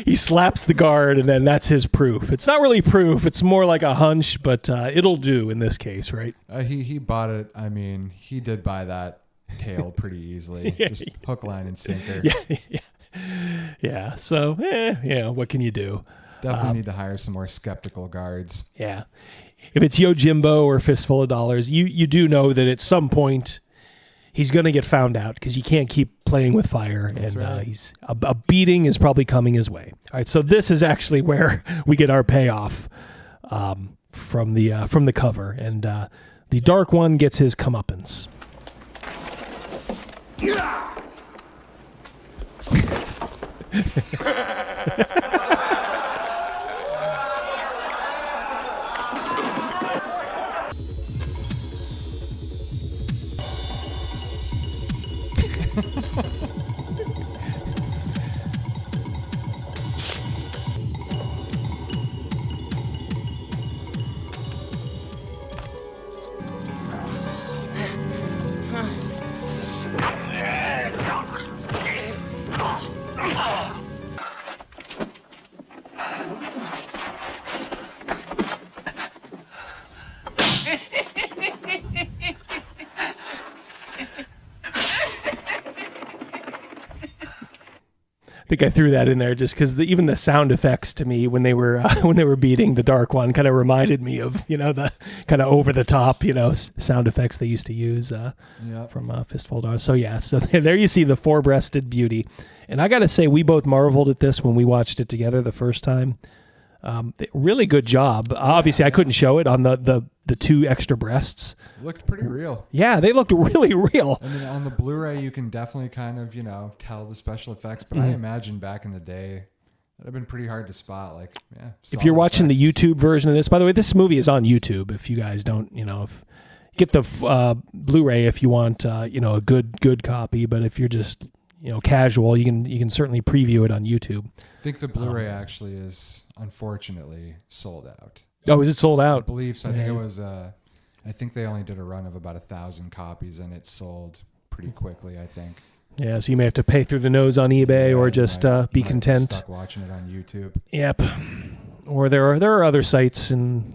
he slaps the guard, and then that's his proof. It's not really proof. It's more like a hunch, but it'll do in this case, right? He bought it. I mean, he did buy that tale pretty easily. Just hook, line, and sinker. Yeah. So, what can you do? Definitely need to hire some more skeptical guards. Yeah. If it's Yojimbo or Fistful of Dollars, you do know that at some point he's going to get found out because you can't keep playing with fire. That's and right. He's a beating is probably coming his way. All right. So this is actually where we get our payoff from the cover. And the Dark One gets his comeuppance. I think I threw that in there just because even the sound effects to me when they were beating the Dark One kind of reminded me of the kind of over the top sound effects they used to use from Fistful of Dollars. So so there you see the four-breasted beauty, and I got to say we both marveled at this when we watched it together the first time. Really good job. Obviously, I couldn't show it on the two extra breasts. It looked pretty real. Yeah, they looked really real. I mean, on the Blu-ray, you can definitely kind of, tell the special effects. But I imagine back in the day, that'd have been pretty hard to spot. Like, if you're watching the YouTube version of this, by the way, this movie is on YouTube. If you guys don't, get the Blu-ray if you want, a good copy. But if you're just casual, you can certainly preview it on YouTube. I think the Blu-ray actually is unfortunately sold out. Oh, is it sold out? I believe so. I think it was. I think they only did a run of about 1,000 copies, and it sold pretty quickly. I think. Yeah, so you may have to pay through the nose on eBay, or just be content. Stuck watching it on YouTube. Yep. Or there are other sites in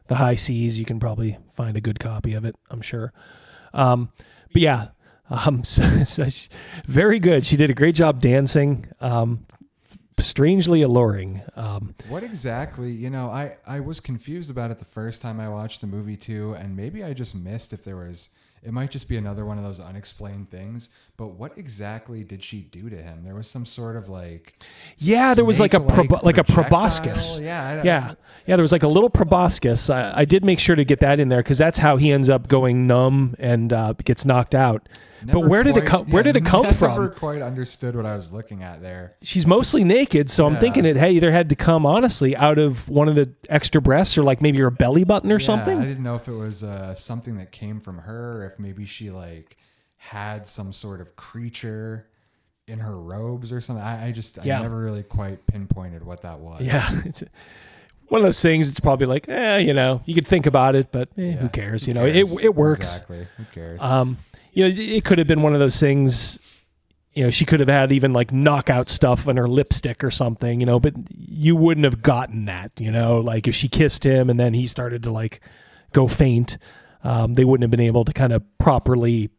the high seas. You can probably find a good copy of it, I'm sure. But yeah, very good. She did a great job dancing. Strangely alluring. What exactly? I was confused about it the first time I watched the movie too, and maybe I just missed if there was. It might just be another one of those unexplained things, but what exactly did she do to him? There was some sort of there was like a proboscis. Yeah, there was like a little proboscis. I did make sure to get that in there because that's how he ends up going numb and gets knocked out. But where did it come from? I never quite understood what I was looking at there. She's mostly naked, so I'm thinking it either had to come honestly out of one of the extra breasts or like maybe her belly button or something. I didn't know if it was something that came from her, or if maybe she had some sort of creature in her robes or something. I never really quite pinpointed what that was. Yeah. It's one of those things. It's probably like, you could think about it, but who cares? Who cares? It works. Exactly. Who cares? It could have been one of those things, she could have had even like knockout stuff on her lipstick or something, but you wouldn't have gotten that, like if she kissed him and then he started to like go faint, they wouldn't have been able to kind of properly,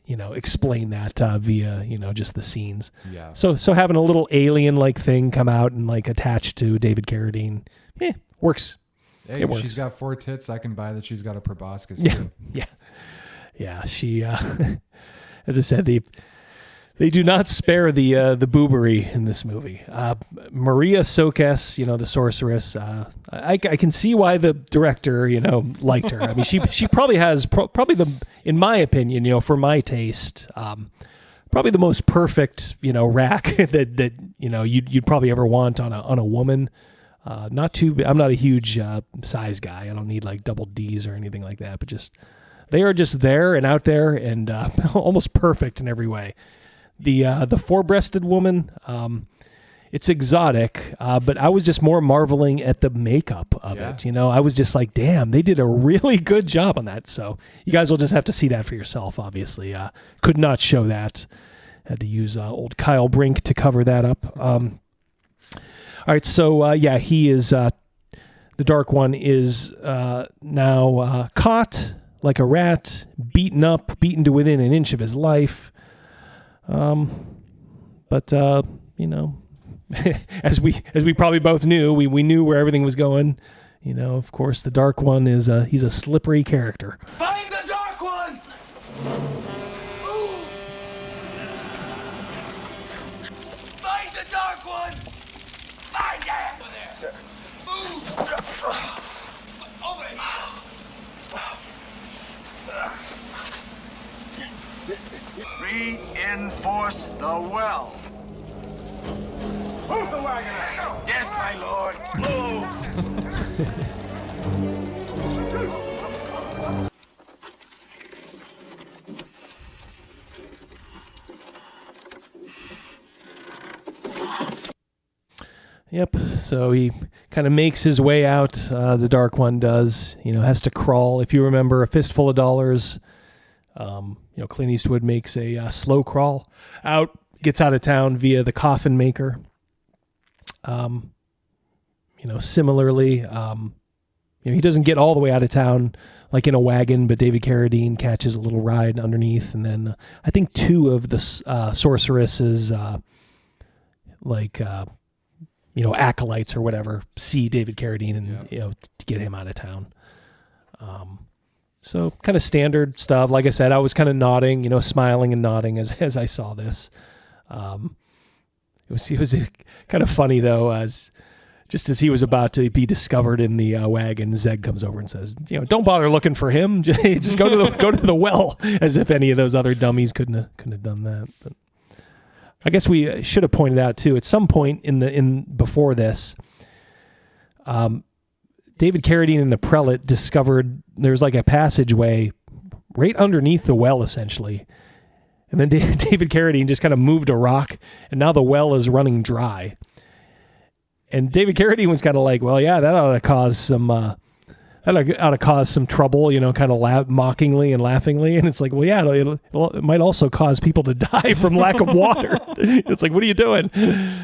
explain that via, just the scenes. Yeah. So having a little alien like thing come out and like attached to David Carradine, works. Hey, it works. She's got 4 tits. I can buy that she's got a proboscis too. Yeah, she, as I said, they do not spare the boobery in this movie. Maria Sokes, the sorceress, I can see why the director, liked her. I mean, she probably has, in my opinion, for my taste, probably the most perfect, rack that you'd probably ever want on a woman. I'm not a huge size guy. I don't need like double D's or anything like that, but they are just there and out there and almost perfect in every way. The four-breasted woman, it's exotic, but I was just more marveling at the makeup of it. I was just like, damn, they did a really good job on that. So you guys will just have to see that for yourself, obviously. Could not show that. Had to use old Kyle Brink to cover that up. All right, so he is, the Dark One is now caught like a rat, beaten to within an inch of his life. But as we probably both knew, we knew where everything was going. Of course, the Dark One is he's a slippery character. Find the Dark One! Find the Dark One! Find it! Over there. Over here. Reinforce the well. Move the wagon out. Yes, my lord. Move. Yep. So he kind of makes his way out. The Dark One does. Has to crawl. If you remember, A Fistful of Dollars. Clint Eastwood makes a slow crawl out, gets out of town via the coffin maker. Similarly, he doesn't get all the way out of town like in a wagon, but David Carradine catches a little ride underneath, and then I think 2 of the sorceresses, acolytes or whatever, see David Carradine and to get him out of town. So kind of standard stuff. Like I said, I was kind of nodding, smiling and nodding as I saw this. It was kind of funny though, as he was about to be discovered in the wagon, Zeg comes over and says, "Don't bother looking for him. Just go to the well," as if any of those other dummies couldn't have done that. But I guess we should have pointed out too, at some point before this, David Carradine and the prelate discovered there's like a passageway right underneath the well, essentially. And then David Carradine just kind of moved a rock, and now the well is running dry. And David Carradine was kind of like, well, yeah, that ought to cause some ought to cause some trouble, kind of mockingly and laughingly. And it's like, well, yeah, it might also cause people to die from lack of water. It's like, what are you doing?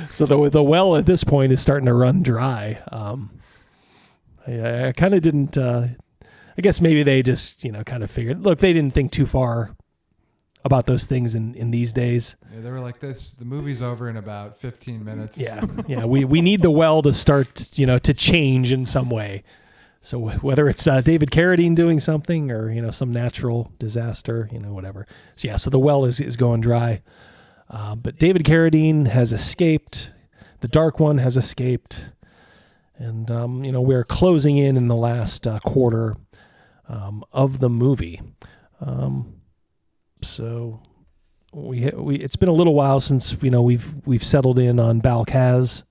So the well at this point is starting to run dry. I kind of didn't, I guess maybe they just, kind of figured, look, they didn't think too far about those things in these days. Yeah, they were like, the movie's over in about 15 minutes. Yeah. We need the well to start, to change in some way. So whether it's David Carradine doing something or, some natural disaster, whatever. So yeah, so the well is going dry. But David Carradine has escaped. The Dark One has escaped. And, we're closing in the last quarter of the movie. So we it's been a little while since, we've settled in on Balkaz.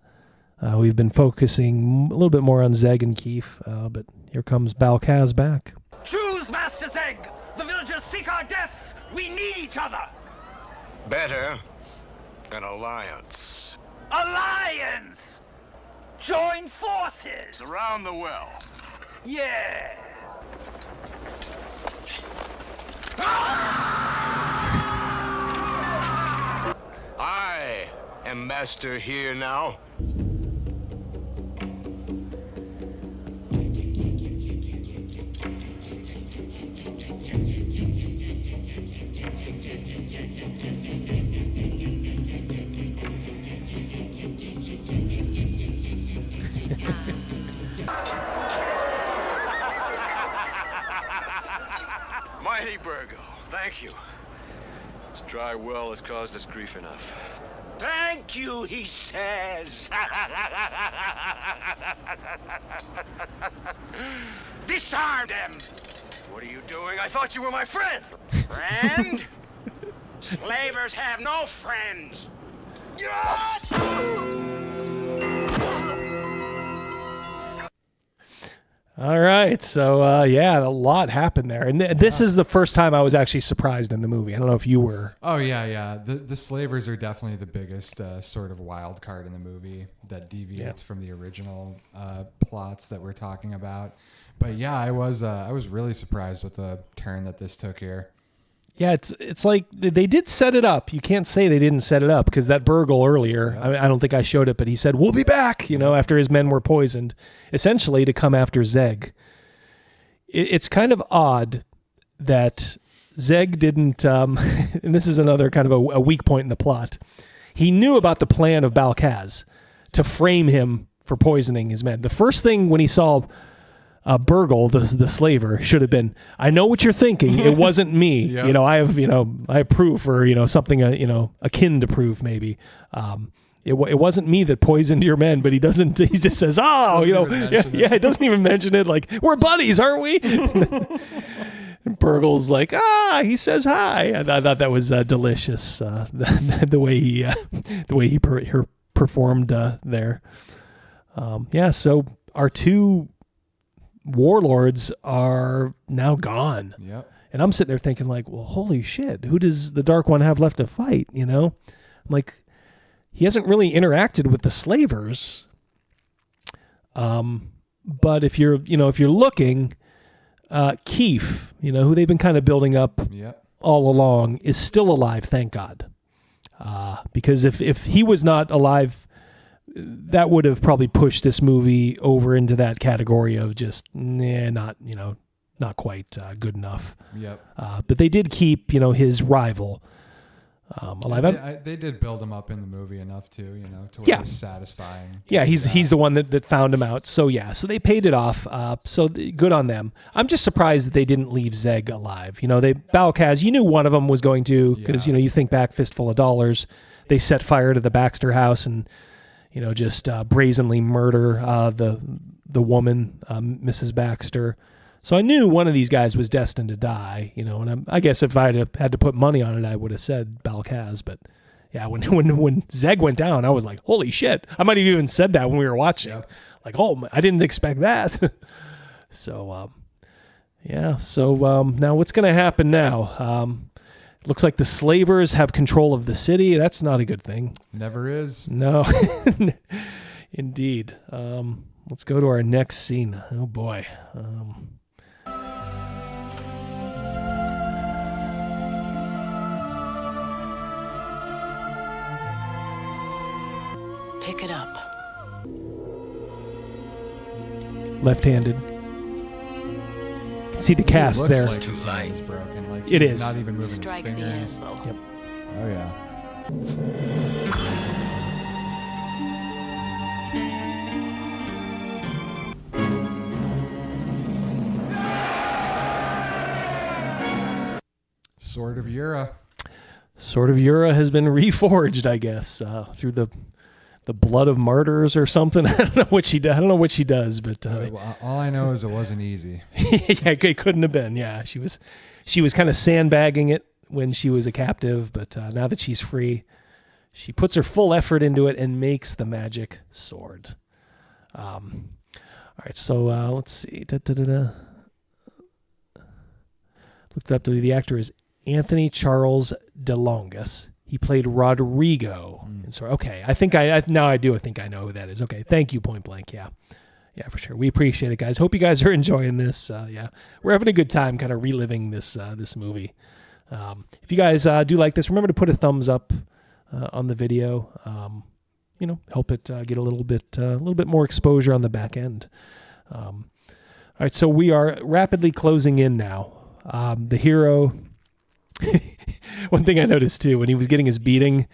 We've been focusing a little bit more on Zeg and Keef, but here comes Balkaz back. Choose, Master Zeg! The villagers seek our deaths! We need each other! Better an alliance. Alliance! Join forces! Surround the well. Yeah! I am master here now. Mighty Burgo, thank you. This dry well has caused us grief enough. Thank you, he says. Disarm them. What are you doing? I thought you were my friend. Friend? Slavers have no friends. All right. So, a lot happened there. And this is the first time I was actually surprised in the movie. I don't know if you were. Oh, yeah. The slavers are definitely the biggest sort of wild card in the movie that deviates from the original plots that we're talking about. But yeah, I was really surprised with the turn that this took here. Yeah, it's like they did set it up. You can't say they didn't set it up because that Burgle earlier, I don't think I showed it, but he said, we'll be back, after his men were poisoned, essentially to come after Zeg. It's kind of odd that Zeg didn't, and this is another kind of a weak point in the plot. He knew about the plan of Balkaz to frame him for poisoning his men. The first thing when he saw Burgle, the slaver, should have been, I know what you're thinking. It wasn't me. Yep. I have proof or, something, akin to proof maybe. It wasn't me that poisoned your men, but he just says, he doesn't even mention it. Like, we're buddies, aren't we? And Burgle's like, he says hi. I thought that was delicious. The way he performed there. So our two warlords are now gone. Yep. And I'm sitting there thinking like, well, holy shit, who does the Dark One have left to fight? I'm like, he hasn't really interacted with the slavers. But if you're looking, Keef, who they've been kind of building up all along, is still alive, thank God. Because if he was not alive, that would have probably pushed this movie over into that category of just not quite good enough. Yep. But they did keep his rival alive. They did build him up in the movie enough to where it was satisfying. Yeah, he's the one that found him out. So so they paid it off. Good on them. I'm just surprised that they didn't leave Zeg alive. Balkaz, you knew one of them was going to, because you think back Fistful of Dollars, they set fire to the Baxter house and just brazenly murder the woman, Mrs. Baxter. So I knew one of these guys was destined to die, and I guess if I had to put money on it, I would have said Balkaz. But yeah, when Zeg went down, I was like, holy shit. I might have even said that when we were watching. Yeah. Like, oh, I didn't expect that. So now what's going to happen now? Looks like the slavers have control of the city. That's not a good thing. Never is. No, indeed. let's go to our next scene. Oh boy. Pick it up. Left-handed. You can see the cast looks there. like his hand is broken. Like It he's is. not even moving Strike his the fingers. anvil. Yep. Oh yeah. Sword of Ura. Sword of Ura has been reforged, I guess, through the blood of martyrs or something. I don't know what she does. I don't know what she does, but Well, all I know is it wasn't easy. yeah, it couldn't have been. Yeah, she was kind of sandbagging it when she was a captive, but now that she's free, she puts her full effort into it and makes the magic sword. All right, so let's see. Looked up to the actor is Anthony Charles DeLongis. He played Rodrigo. And so, okay, I think I think I know who that is. Okay, thank you, Point Blank. Yeah, for sure. We appreciate it, guys. Hope you guys are enjoying this. Yeah, we're having a good time, kind of reliving this movie. If you guys do like this, remember to put a thumbs up on the video. Help it get a little bit more exposure on the back end. All right, so we are rapidly closing in now. The hero. One thing I noticed too, when he was getting his beating,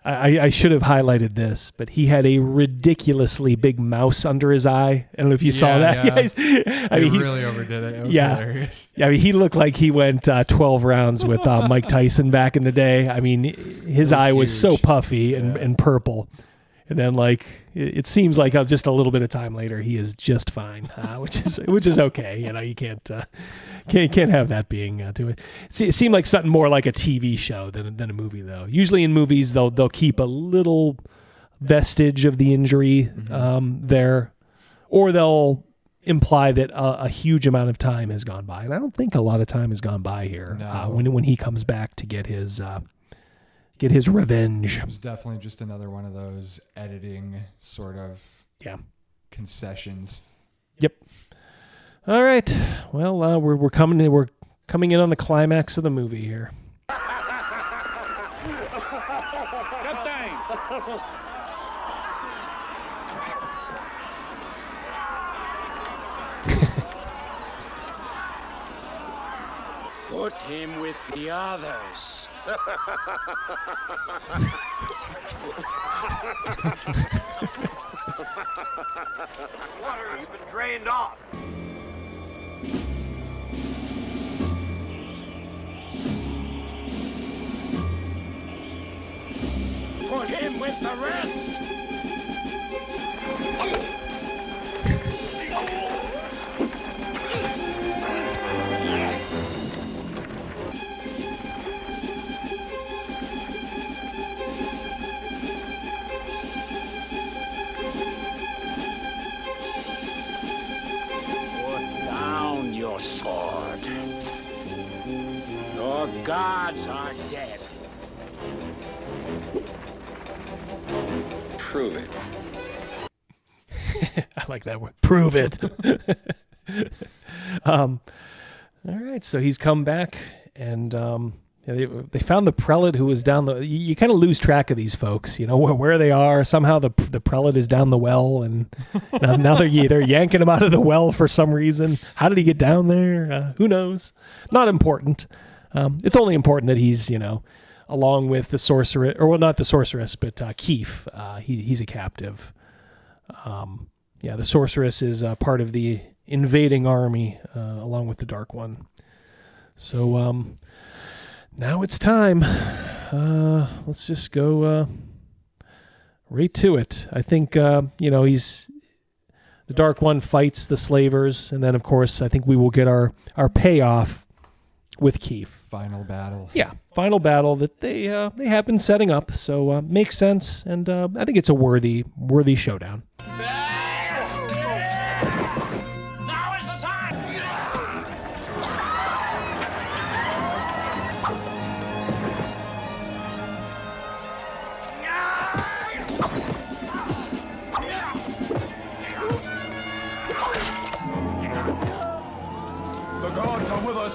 I should have highlighted this, but he had a ridiculously big mouse under his eye. I don't know if you saw that. Yeah. I mean, he really overdid it. It was hilarious. Yeah, I mean, he looked like he went 12 rounds with Mike Tyson back in the day. I mean, his eye was so puffy and purple. And then, it seems like just a little bit of time later, he is just fine, which is okay. You can't have that being to it. It seemed like something more like a TV show than a movie, though. Usually in movies, they'll keep a little vestige of the injury there, or they'll imply that a huge amount of time has gone by. And I don't think a lot of time has gone by here when he comes back to get his revenge. It was definitely just another one of those editing sort of concessions. Yep. All right. Well, we're coming in on the climax of the movie here. Good thing. Put him with the others. Water has been drained off. Put him with the rest. Your sword. Your gods are dead. Prove it. I like that word. Prove it. All right, so he's come back, and they found the prelate who was down the. You kind of lose track of these folks, where they are. Somehow the prelate is down the well, and now they're yanking him out of the well for some reason. How did he get down there? Who knows? Not important. It's only important that he's along with the sorceress, or well, not the sorceress, but Keith. He's a captive. The sorceress is part of the invading army along with the Dark One. So now it's time. Let's just go right to it. I think he's the Dark One fights the slavers, and then of course I think we will get our payoff with Keith. Final battle. Yeah, final battle that they have been setting up. So makes sense, and I think it's a worthy showdown. Now is the time.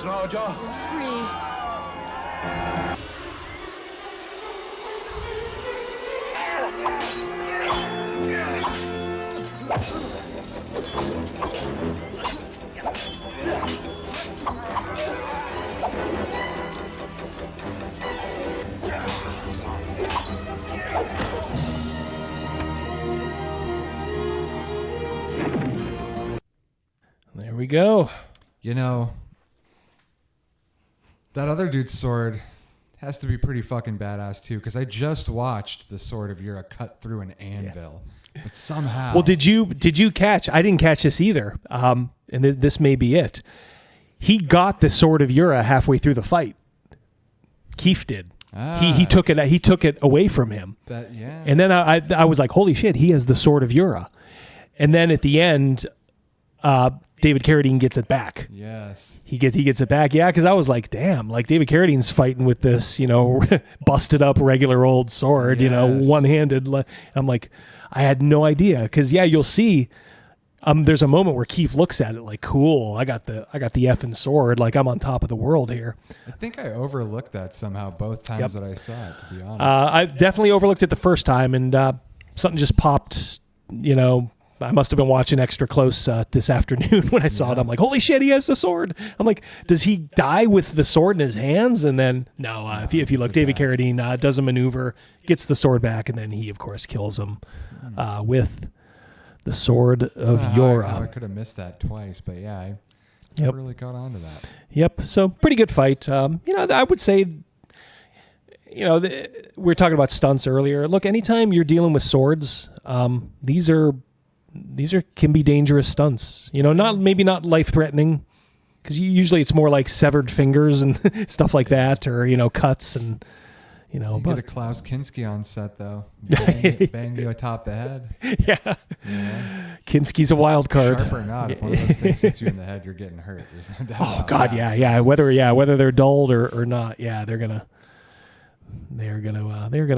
now, Joe. Free. There we go. You know, that other dude's sword has to be pretty fucking badass too, because I just watched the Sword of Yura cut through an anvil. But somehow... Well, did you catch? I didn't catch this either. And this may be it. He got the Sword of Yura halfway through the fight. Keith did. He took it away from him. And then I was like, holy shit, he has the Sword of Yura. And then at the end, David Carradine gets it back. Yes. He gets it back. Yeah, because I was like, damn, like David Carradine's fighting with this, busted up regular old sword, one-handed. I'm like, I had no idea. Because you'll see there's a moment where Keith looks at it like, cool, I got the effing sword, like I'm on top of the world here. I think I overlooked that somehow both times that I saw it, to be honest. I definitely overlooked it the first time, and something just popped, I must have been watching extra close this afternoon when I saw it. I'm like, holy shit, he has the sword. I'm like, does he die with the sword in his hands? And then, no, if you look, David Carradine does a maneuver, gets the sword back, and then he, of course, kills him with the Sword of Yura. I could have missed that twice, but yeah, I never really caught on to that. Yep, so pretty good fight. I would say, we were talking about stunts earlier. Look, anytime you're dealing with swords, these can be dangerous stunts. Maybe not life-threatening, because usually it's more like severed fingers and stuff like that, or cuts and You get a Klaus Kinski on set though, bang you atop the head. Yeah. Kinski's a wild card. Sharp or not, if one of those things hits you in the head, you're getting hurt. There's no doubt. Oh God, that. yeah. Whether they're dulled or not, they're gonna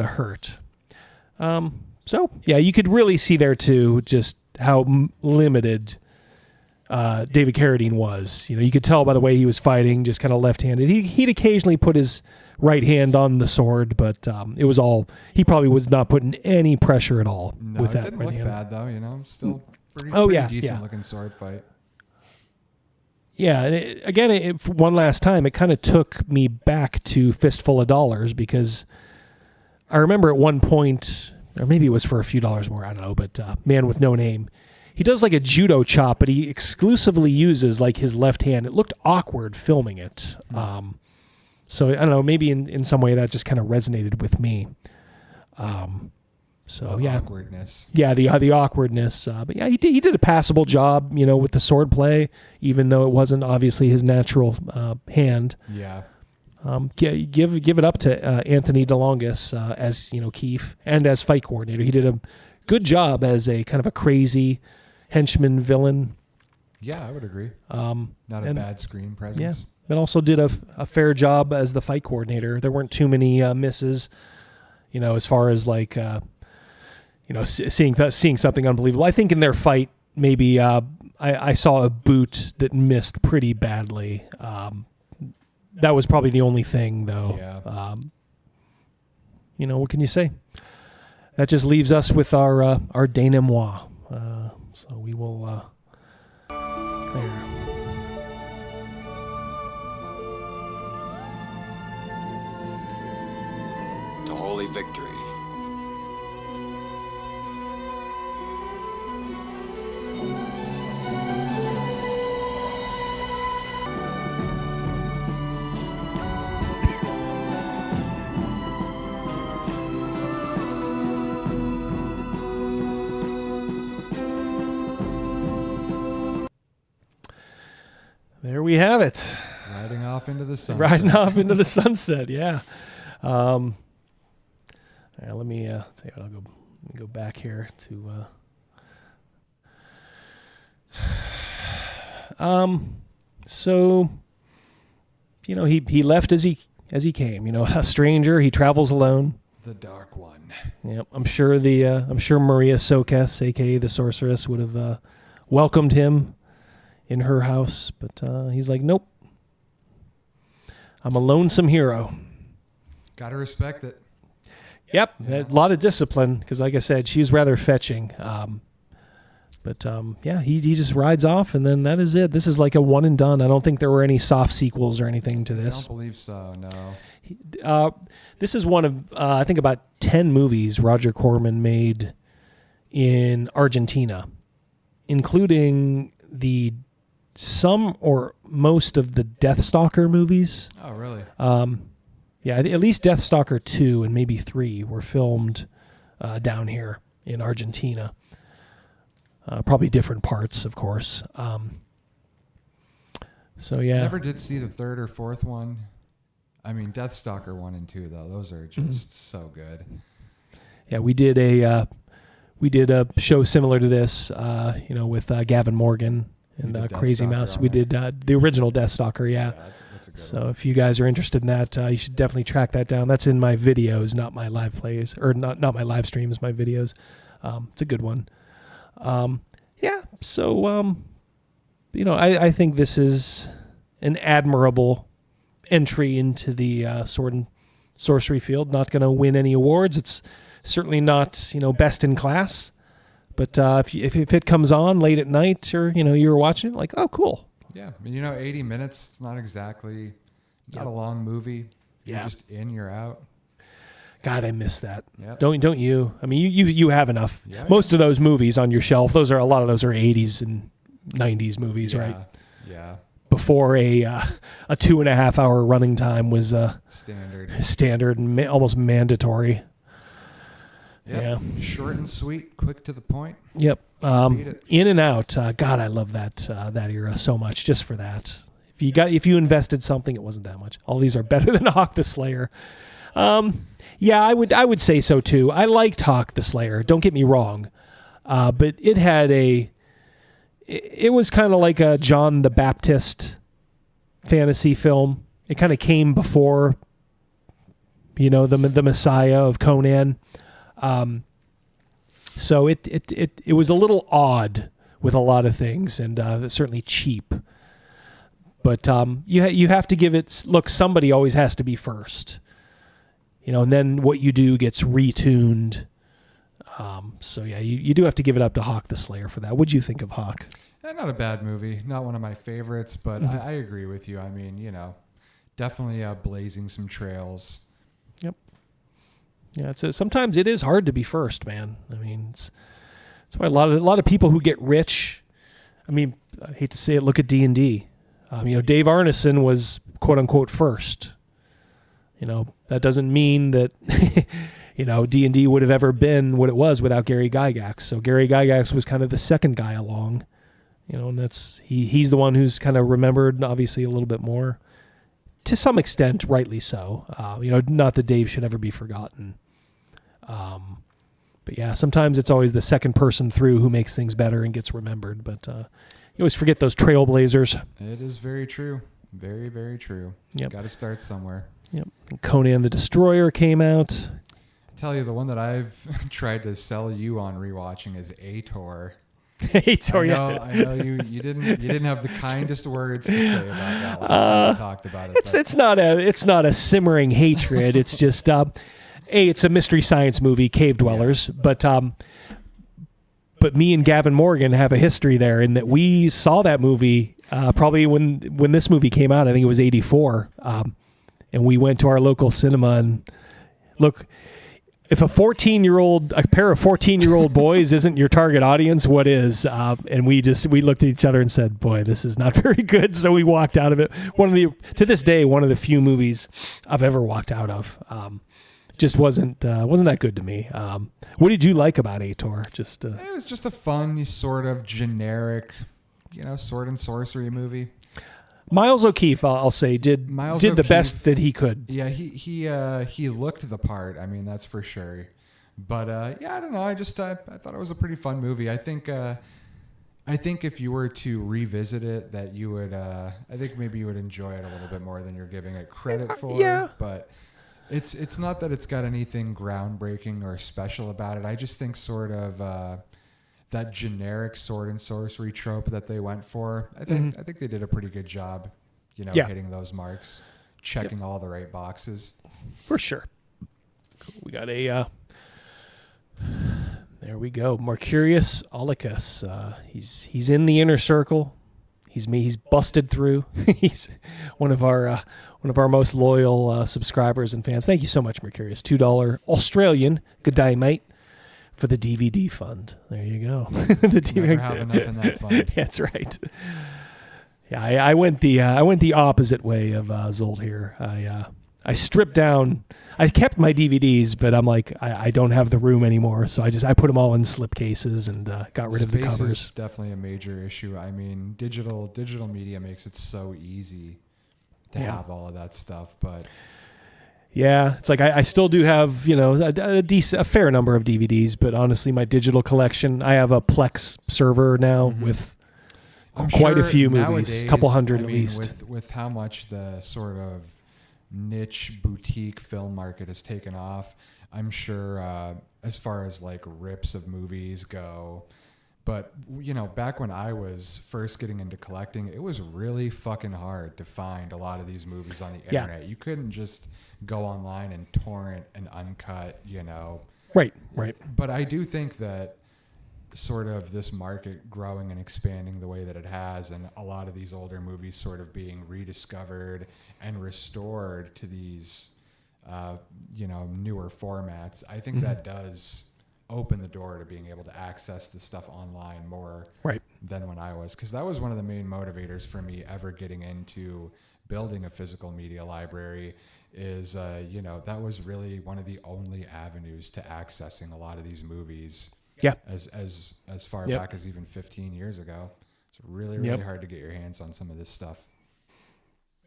hurt. So yeah, you could really see there too just how limited David Carradine was. You could tell by the way he was fighting, just kind of left-handed. He'd occasionally put his right hand on the sword, but it was all, he probably was not putting any pressure at all with that didn't right look hand. bad though, still pretty decent looking sword fight. Yeah, and again, one last time, it kind of took me back to Fistful of Dollars, because I remember at one point, or maybe it was for a few dollars more, I don't know, but Man with No Name, he does like a judo chop, but he exclusively uses like his left hand. It looked awkward filming it. So I don't know, maybe in some way that just kind of resonated with me. Awkwardness. Yeah, the awkwardness. But yeah, he did a passable job, with the sword play, even though it wasn't obviously his natural hand. Yeah. Give it up to Anthony DeLongis as Keith, and as fight coordinator. He did a good job as a kind of a crazy henchman villain. Yeah, I would agree. Not a bad screen presence. Yeah, but also did a fair job as the fight coordinator. There weren't too many misses, as far as like seeing something unbelievable. I think in their fight, maybe I saw a boot that missed pretty badly. That was probably the only thing, though. Yeah. What can you say? That just leaves us with our denouement. So we will clear. To holy victory. There we have it. Riding off into the sunset. Riding off into the sunset, yeah. Let me tell you what, I'll go back here to so he left as he came, a stranger. He travels alone. The Dark One. Yep. I'm sure Maria Sokes, aka the Sorceress, would have welcomed him in her house, but he's like, nope, I'm a lonesome hero. Gotta respect it. Yep, a lot of discipline because, like I said, she's rather fetching. Yeah, he just rides off, and then that is it. This is like a one and done. I don't think there were any soft sequels or anything to this. I don't believe so, no. This is one of, I think, about 10 movies Roger Corman made in Argentina, including some or most of the Deathstalker movies. Oh, really? Yeah, at least Deathstalker 2 and maybe 3 were filmed down here in Argentina. Probably different parts, of course. So, yeah. Never did see the third or fourth one. I mean, Deathstalker 1 and 2, though. Those are just so good. Yeah, we did a show similar to this, with Gavin Morgan and Crazy Mouse. We did the original Deathstalker, yeah. That's a good one. If you guys are interested in that, you should definitely track that down. That's in my videos, not my live plays, or not my live streams, my videos. It's a good one. I think this is an admirable entry into the sword and sorcery field. Not going to win any awards. It's certainly not, best in class. But if it comes on late at night or, you were watching it, like, oh, cool. Yeah. I mean, 80 minutes, it's not exactly, not a long movie. You're just in, you're out. God, I miss that. Yep. Don't you? I mean, you have enough. Yeah, Most of those movies on your shelf, a lot of those are 80s and 90s movies, right? Yeah. Before a 2.5 hour running time was standard and almost mandatory. Yep. Yeah. Short and sweet, quick to the point. Yep. In and out. God, I love that era so much. Just for that, if you invested something, it wasn't that much. All these are better than Hawk the Slayer. Yeah, I would say so too. I liked Hawk the Slayer. Don't get me wrong, but it had it was kind of like a John the Baptist fantasy film. It kind of came before, the Messiah of Conan. So it was a little odd with a lot of things, and certainly cheap. But you have to give it. Look, somebody always has to be first. And then what you do gets retuned. So yeah, you do have to give it up to Hawk the Slayer for that. What'd you think of Hawk? Not a bad movie. Not one of my favorites, but I agree with you. I mean, definitely blazing some trails. Yep. Yeah, sometimes it is hard to be first, man. I mean, it's why a lot of people who get rich. I mean, I hate to say it. Look at D&D. Dave Arneson was quote unquote first. That doesn't mean that, D&D would have ever been what it was without Gary Gygax. So Gary Gygax was kind of the second guy along, and that's, he's the one who's kind of remembered, obviously, a little bit more. To some extent, rightly so. Not that Dave should ever be forgotten. But yeah, sometimes it's always the second person through who makes things better and gets remembered. But you always forget those trailblazers. It is very true. Very, very true. Yep. Got to start somewhere. Yep. Conan the Destroyer came out. Tell you, the one that I've tried to sell you on rewatching is Ator. Ator, yeah. I know you didn't have the kindest words to say about that last time we talked about it. It's not a simmering hatred. It's just it's a mystery science movie, Cave Dwellers, yeah. But me and Gavin Morgan have a history there in that we saw that movie probably when this movie came out. I think it was 1984. And we went to our local cinema and look, if a pair of 14-year-old boys isn't your target audience, what is? And we looked at each other and said, boy, this is not very good. So we walked out of it. To this day, one of the few movies I've ever walked out of. Just wasn't that good to me. What did you like about Ator? It was just a fun, sort of generic, sword and sorcery movie. Miles O'Keefe, I'll say, did the best that he could. Yeah, he looked the part. I mean, that's for sure. But I don't know. I thought it was a pretty fun movie. I think if you were to revisit it, that you would. I think maybe you would enjoy it a little bit more than you're giving it credit for. Yeah. But it's not that it's got anything groundbreaking or special about it. I just think sort of. That generic sword and sorcery trope that they went for, I think they did a pretty good job, hitting those marks. checking all the right boxes. For sure. We got a there we go. Mercurius Olicus. He's in the inner circle. He's busted through. He's one of our most loyal subscribers and fans. Thank you so much, Mercurius. $2 Australian. Good day, mate. For the DVD fund. There you go. The DVD. Never have enough in that fund. That's right. Yeah, I went the opposite way of Zold here. I stripped down. I kept my DVDs, but I'm like, I don't have the room anymore, so I put them all in slipcases and got rid of the covers. Space is definitely a major issue. I mean, digital media makes it so easy to have all of that stuff, but yeah, it's like I still do have a fair number of DVDs, but honestly, my digital collection, I have a Plex server now with quite a few movies, nowadays, a couple hundred at least. With how much the sort of niche boutique film market has taken off, I'm sure as far as like rips of movies go. But, back when I was first getting into collecting, it was really fucking hard to find a lot of these movies on the internet. You couldn't just go online and torrent an uncut, Right. But I do think that sort of this market growing and expanding the way that it has, and a lot of these older movies sort of being rediscovered and restored to these, newer formats, I think that does open the door to being able to access the stuff online more than when I was, because that was one of the main motivators for me ever getting into building a physical media library is, that was really one of the only avenues to accessing a lot of these movies. Yeah. As far back as even 15 years ago. It's really, really hard to get your hands on some of this stuff.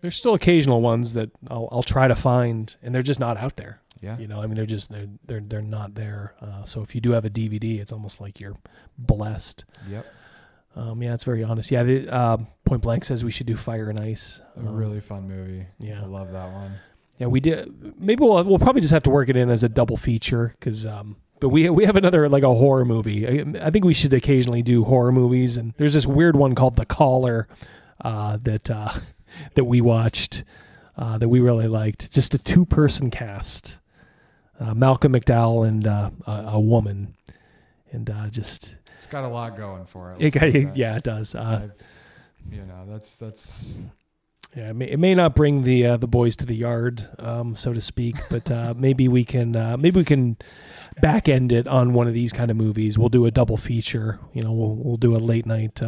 There's still occasional ones that I'll try to find, and they're just not out there. Yeah. They're not there. So if you do have a DVD, it's almost like you're blessed. Yep. It's very honest. Yeah. The, Point Blank says we should do Fire and Ice. A really fun movie. Yeah. I love that one. Yeah, we did. Maybe we'll probably just have to work it in as a double feature because, but we have another like a horror movie. I think we should occasionally do horror movies, and there's this weird one called The Caller that we watched that we really liked. Just a 2-person cast, Malcolm McDowell and a woman, and just it's got a lot going for it. It does. That's. Yeah, it may not bring the boys to the yard, so to speak, but maybe we can back end it on one of these kind of movies. We'll do a double feature. We'll do a late night.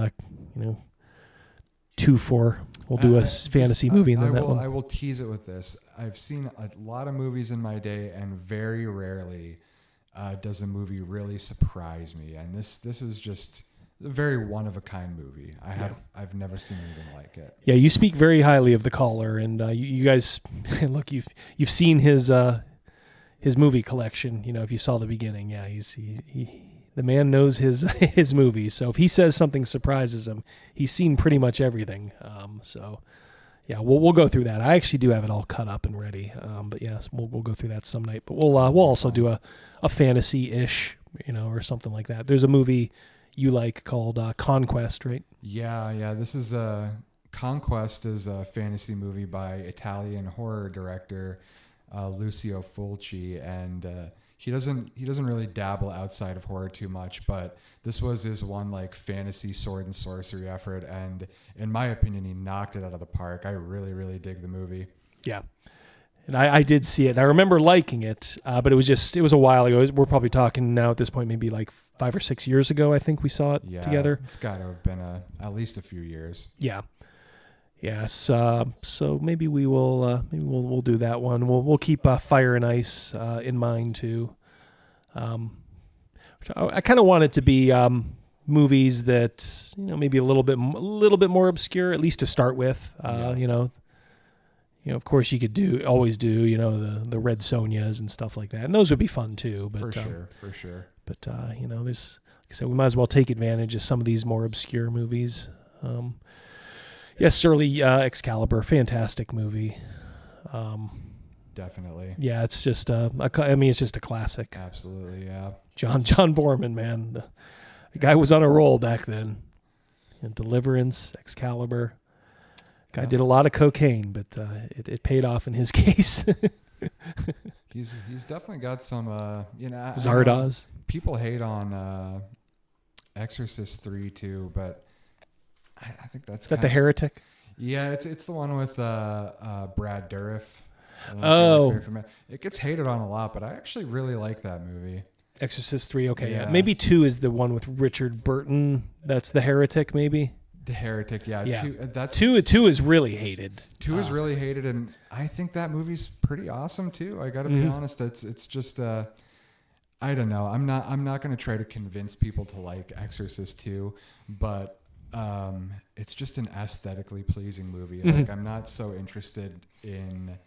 2-4. We'll do a fantasy movie and then that one. I will tease it with this. I've seen a lot of movies in my day, and very rarely does a movie really surprise me. And this is just a very one-of-a-kind movie. I've never seen anything like it. Yeah, you speak very highly of The Caller, and you guys look. You've seen his movie collection. If you saw the beginning, yeah, the man knows his movies. So if he says something surprises him, he's seen pretty much everything. So yeah, we'll go through that. I actually do have it all cut up and ready. But yes, we'll go through that some night. But we'll also do a fantasy-ish, or something like that. There's a movie you like called Conquest, right? Yeah. This is Conquest is a fantasy movie by Italian horror director Lucio Fulci, and he doesn't really dabble outside of horror too much, but this was his one like fantasy sword and sorcery effort, and in my opinion, he knocked it out of the park. I really, really dig the movie. Yeah. And I did see it. I remember liking it, but it was a while ago. We're probably talking now at this point, maybe like 5 or 6 years ago. I think we saw it together. It's got to have been at least a few years. Yeah. Yes. So maybe we'll do that one. We'll keep Fire and Ice in mind too. I kind of want it to be movies that maybe a little bit more obscure, at least to start with. Of course, you could always do the Red Sonjas and stuff like that, and those would be fun too. But for sure. But this, like I said, we might as well take advantage of some of these more obscure movies. Yes, early Excalibur, fantastic movie. Definitely. Yeah, it's just it's just a classic. Absolutely, yeah. John Borman, man, the guy was on a roll back then. And Deliverance, Excalibur. Guy did a lot of cocaine, but it paid off in his case. He's definitely got some, Zardoz. People hate on Exorcist 3 too, but I think that's... Is that the Heretic? Yeah, it's the one with Brad Dourif. Oh. It gets hated on a lot, but I actually really like that movie. Exorcist 3, okay, yeah. Maybe 2 is the one with Richard Burton. That's the Heretic, maybe? The Heretic, yeah. Yeah. Two is really hated. 2 is really hated, and I think that movie's pretty awesome too. I got to be honest. It's just I don't know. I'm not going to try to convince people to like Exorcist 2, but it's just an aesthetically pleasing movie. Like I'm not so interested in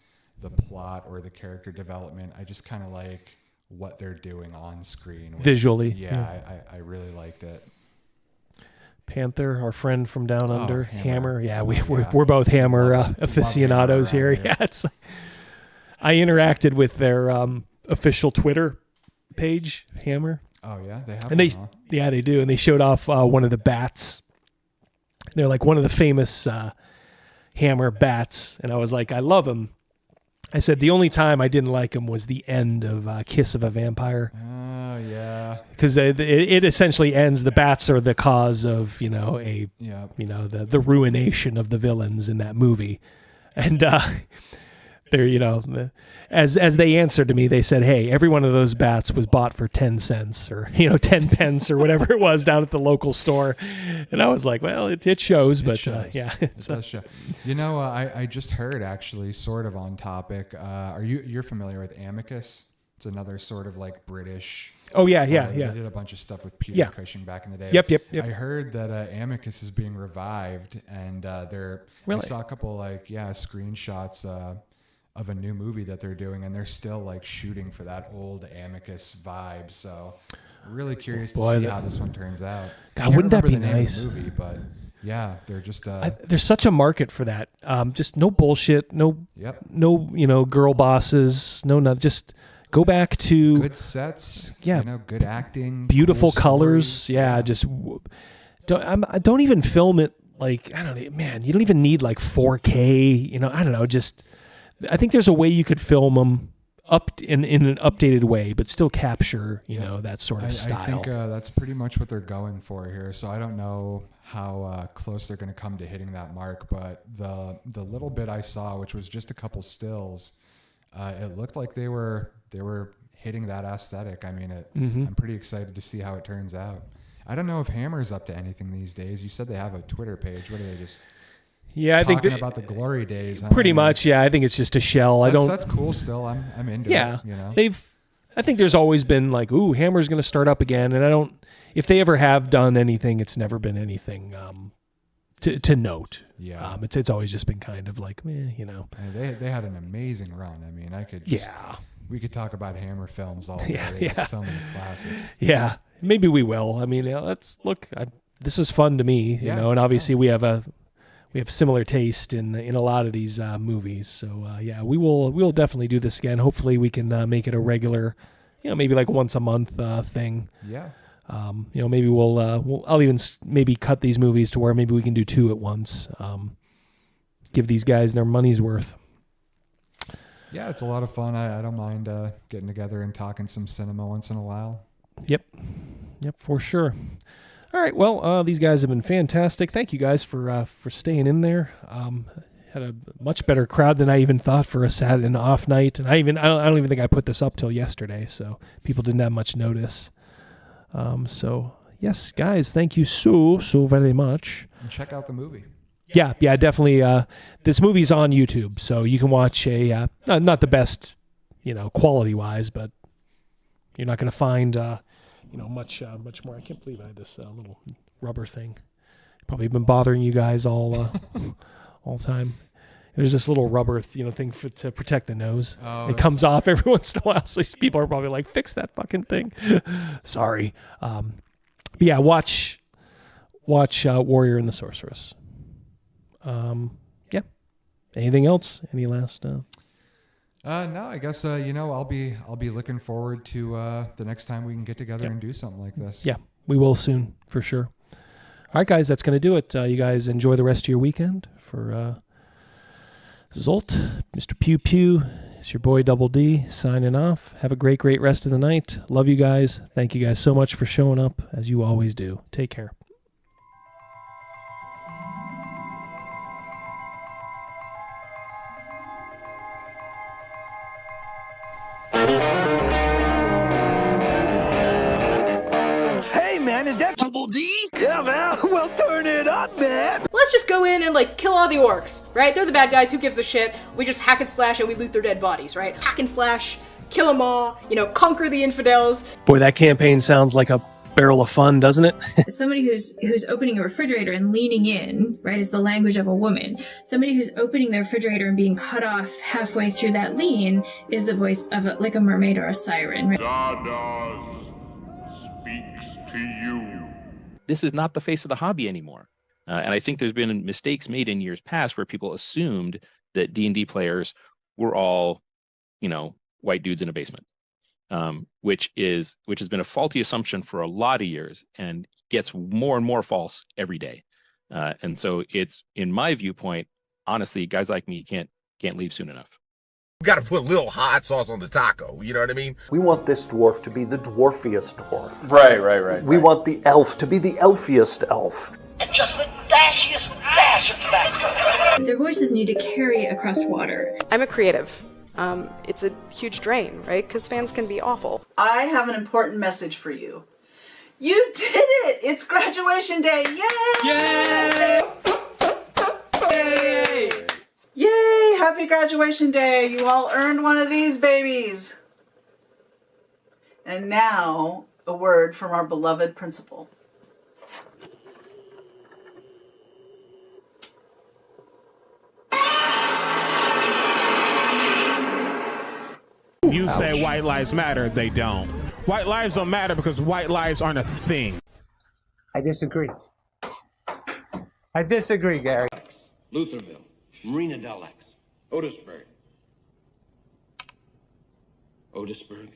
the plot or the character development. I just kind of like what they're doing on screen visually. Yeah. I really liked it. Panther, our friend from down under, Hammer. Yeah, we're both Hammer aficionados here. Yeah, it's. I interacted with their official Twitter page, Hammer. Oh yeah, they have. And they do, and they showed off one of the bats. They're like one of the famous Hammer bats, and I was like, I love him. I said the only time I didn't like him was the end of Kiss of a Vampire. Oh yeah, because it essentially ends. The bats are the cause of the ruination of the villains in that movie, and they're as they answered to me, they said, "Hey, every one of those bats was bought for 10 cents or 10 pence or whatever it was down at the local store," and I was like, "Well, it shows, but yeah, it does show." I just heard actually, sort of on topic. You're familiar with Amicus? It's another sort of like British. Oh yeah. They did a bunch of stuff with Peter Cushing back in the day. Yep. I heard that Amicus is being revived, and I saw a couple screenshots of a new movie that they're doing, and they're still like shooting for that old Amicus vibe. So really curious to see how this one turns out. God, wouldn't that be nice? Movie, but yeah, they're just there's such a market for that. Just no bullshit, no girl bosses, just go back to good sets, good acting, beautiful cool colors. stories. Yeah, just don't even film it like, I don't know, man. You don't even need like 4K. I don't know. Just I think there's a way you could film them up in an updated way, but still capture that sort of style. I think that's pretty much what they're going for here. So I don't know how close they're going to come to hitting that mark, but the little bit I saw, which was just a couple stills, it looked like they were hitting that aesthetic. I mean, I'm pretty excited to see how it turns out. I don't know if Hammer's up to anything these days. You said they have a Twitter page. What are they just? Yeah, I think about the glory days. Pretty much, yeah. I think it's just a shell. That's cool. Still, I'm into it. I think there's always been like, ooh, Hammer's going to start up again, and if they ever have done anything, it's never been anything to note. Yeah, it's always just been kind of like, They had an amazing run. I mean, we could talk about Hammer films all day. They got so many classics. Yeah, maybe we will. I mean, let's look. This is fun to me, and obviously we have similar taste in a lot of these movies. So we will definitely do this again. Hopefully we can make it a regular, maybe like once a month thing. Yeah. Maybe I'll even maybe cut these movies to where maybe we can do 2 at once. Give these guys their money's worth. Yeah, it's a lot of fun. I don't mind getting together and talking some cinema once in a while. Yep, for sure. All right, well, these guys have been fantastic. Thank you guys for staying in there. Had a much better crowd than I even thought for a Saturday and off night, and I don't even think I put this up till yesterday, so people didn't have much notice. So yes, guys, thank you so very much. And check out the movie. Yeah, definitely. This movie's on YouTube, so you can watch not the best, quality wise, but you're not going to find. Much more. I can't believe I had this little rubber thing. Probably been bothering you guys all time. There's this little rubber thing to protect the nose. Oh, it comes off every once in a while, so people are probably like, fix that fucking thing. Sorry. But yeah, watch Warrior and the Sorceress. Yeah. Anything else? Any last? No, I guess I'll be looking forward to the next time we can get together and do something like this. Yeah, we will soon for sure. All right, guys, that's going to do it. You guys enjoy the rest of your weekend. For Zolt, Mr. Pew Pew, it's your boy Double D signing off. Have a great rest of the night. Love you guys. Thank you guys so much for showing up, as you always do. Take care. Hey, man, is that Double D? Yeah, man. Well, turn it up, man. Let's just go in and like kill all the orcs, right? They're the bad guys, who gives a shit? We just hack and slash and we loot their dead bodies, right? Hack and slash, kill them all, conquer the infidels. Boy, that campaign sounds like a barrel of fun, doesn't it? Somebody who's opening a refrigerator and leaning in, right, is the language of a woman. Somebody who's opening the refrigerator and being cut off halfway through that lean is the voice of like a mermaid or a siren, right? Zardoz speaks to you. This is not the face of the hobby anymore. And I think there's been mistakes made in years past where people assumed that D&D players were all, white dudes in a basement, which has been a faulty assumption for a lot of years and gets more and more false every day. And so it's, in my viewpoint, honestly, guys like me can't leave soon enough. We got to put a little hot sauce on the taco, you know what I mean? We want this dwarf to be the dwarfiest dwarf. Right. We want the elf to be the elfiest elf. And just the dashiest dash of Tabasco. Their voices need to carry across water. I'm a creative. It's a huge drain, right? Because fans can be awful. I have an important message for you. You did it! It's graduation day! Yay! Yay! Yay! Happy graduation day! You all earned one of these babies. And now, a word from our beloved principal. You say white lives matter, they don't. White lives don't matter because white lives aren't a thing. I disagree. I disagree, Gary. Lutherville, Marina Del X, Otisburg. Otisburg?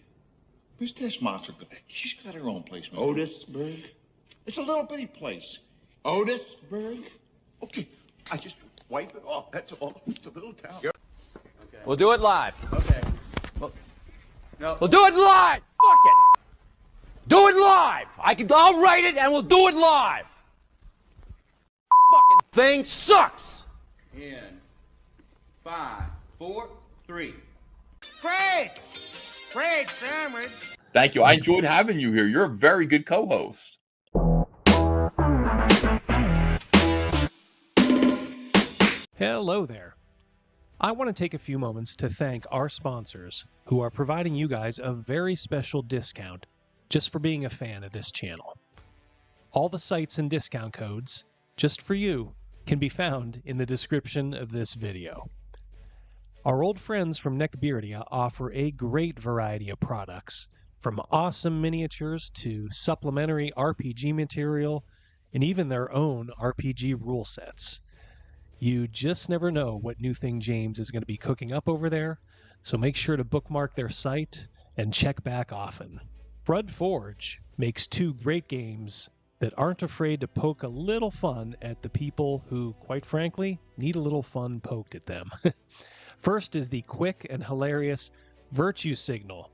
Where's this monster? She's got her own place, man. Otisburg? It's a little bitty place. Otisburg? Okay, I just wipe it off. That's all. It's a little town. Okay. We'll do it live. Okay. We'll do it live. Fuck it. Do it live. I'll write it and we'll do it live. Fucking thing sucks. In 5, 4, 3. Great sandwich. Thank you. I enjoyed having you here. You're a very good co-host. Hello there. I want to take a few moments to thank our sponsors who are providing you guys a very special discount just for being a fan of this channel. All the sites and discount codes, just for you, can be found in the description of this video. Our old friends from Neckbeardia offer a great variety of products, from awesome miniatures to supplementary RPG material, and even their own RPG rule sets. You just never know what new thing James is going to be cooking up over there, so make sure to bookmark their site and check back often. Crud Forge makes 2 great games that aren't afraid to poke a little fun at the people who, quite frankly, need a little fun poked at them. First is the quick and hilarious Virtue Signal,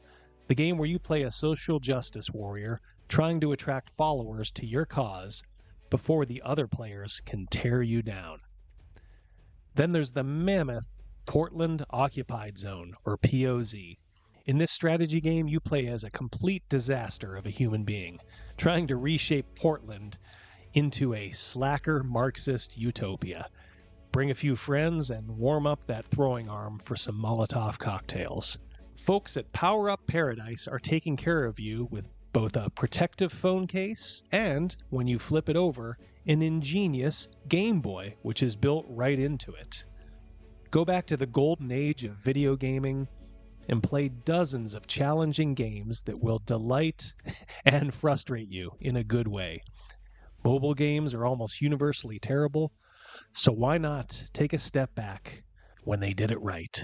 the game where you play a social justice warrior trying to attract followers to your cause before the other players can tear you down. Then there's the mammoth Portland Occupied Zone, or POZ. In this strategy game, you play as a complete disaster of a human being, trying to reshape Portland into a slacker Marxist utopia. Bring a few friends and warm up that throwing arm for some Molotov cocktails. Folks at Power Up Paradise are taking care of you with both a protective phone case and, when you flip it over, an ingenious Gameboy, which is built right into it. Go back to the golden age of video gaming and play dozens of challenging games that will delight and frustrate you in a good way. Mobile games are almost universally terrible, so why not take a step back when they did it right?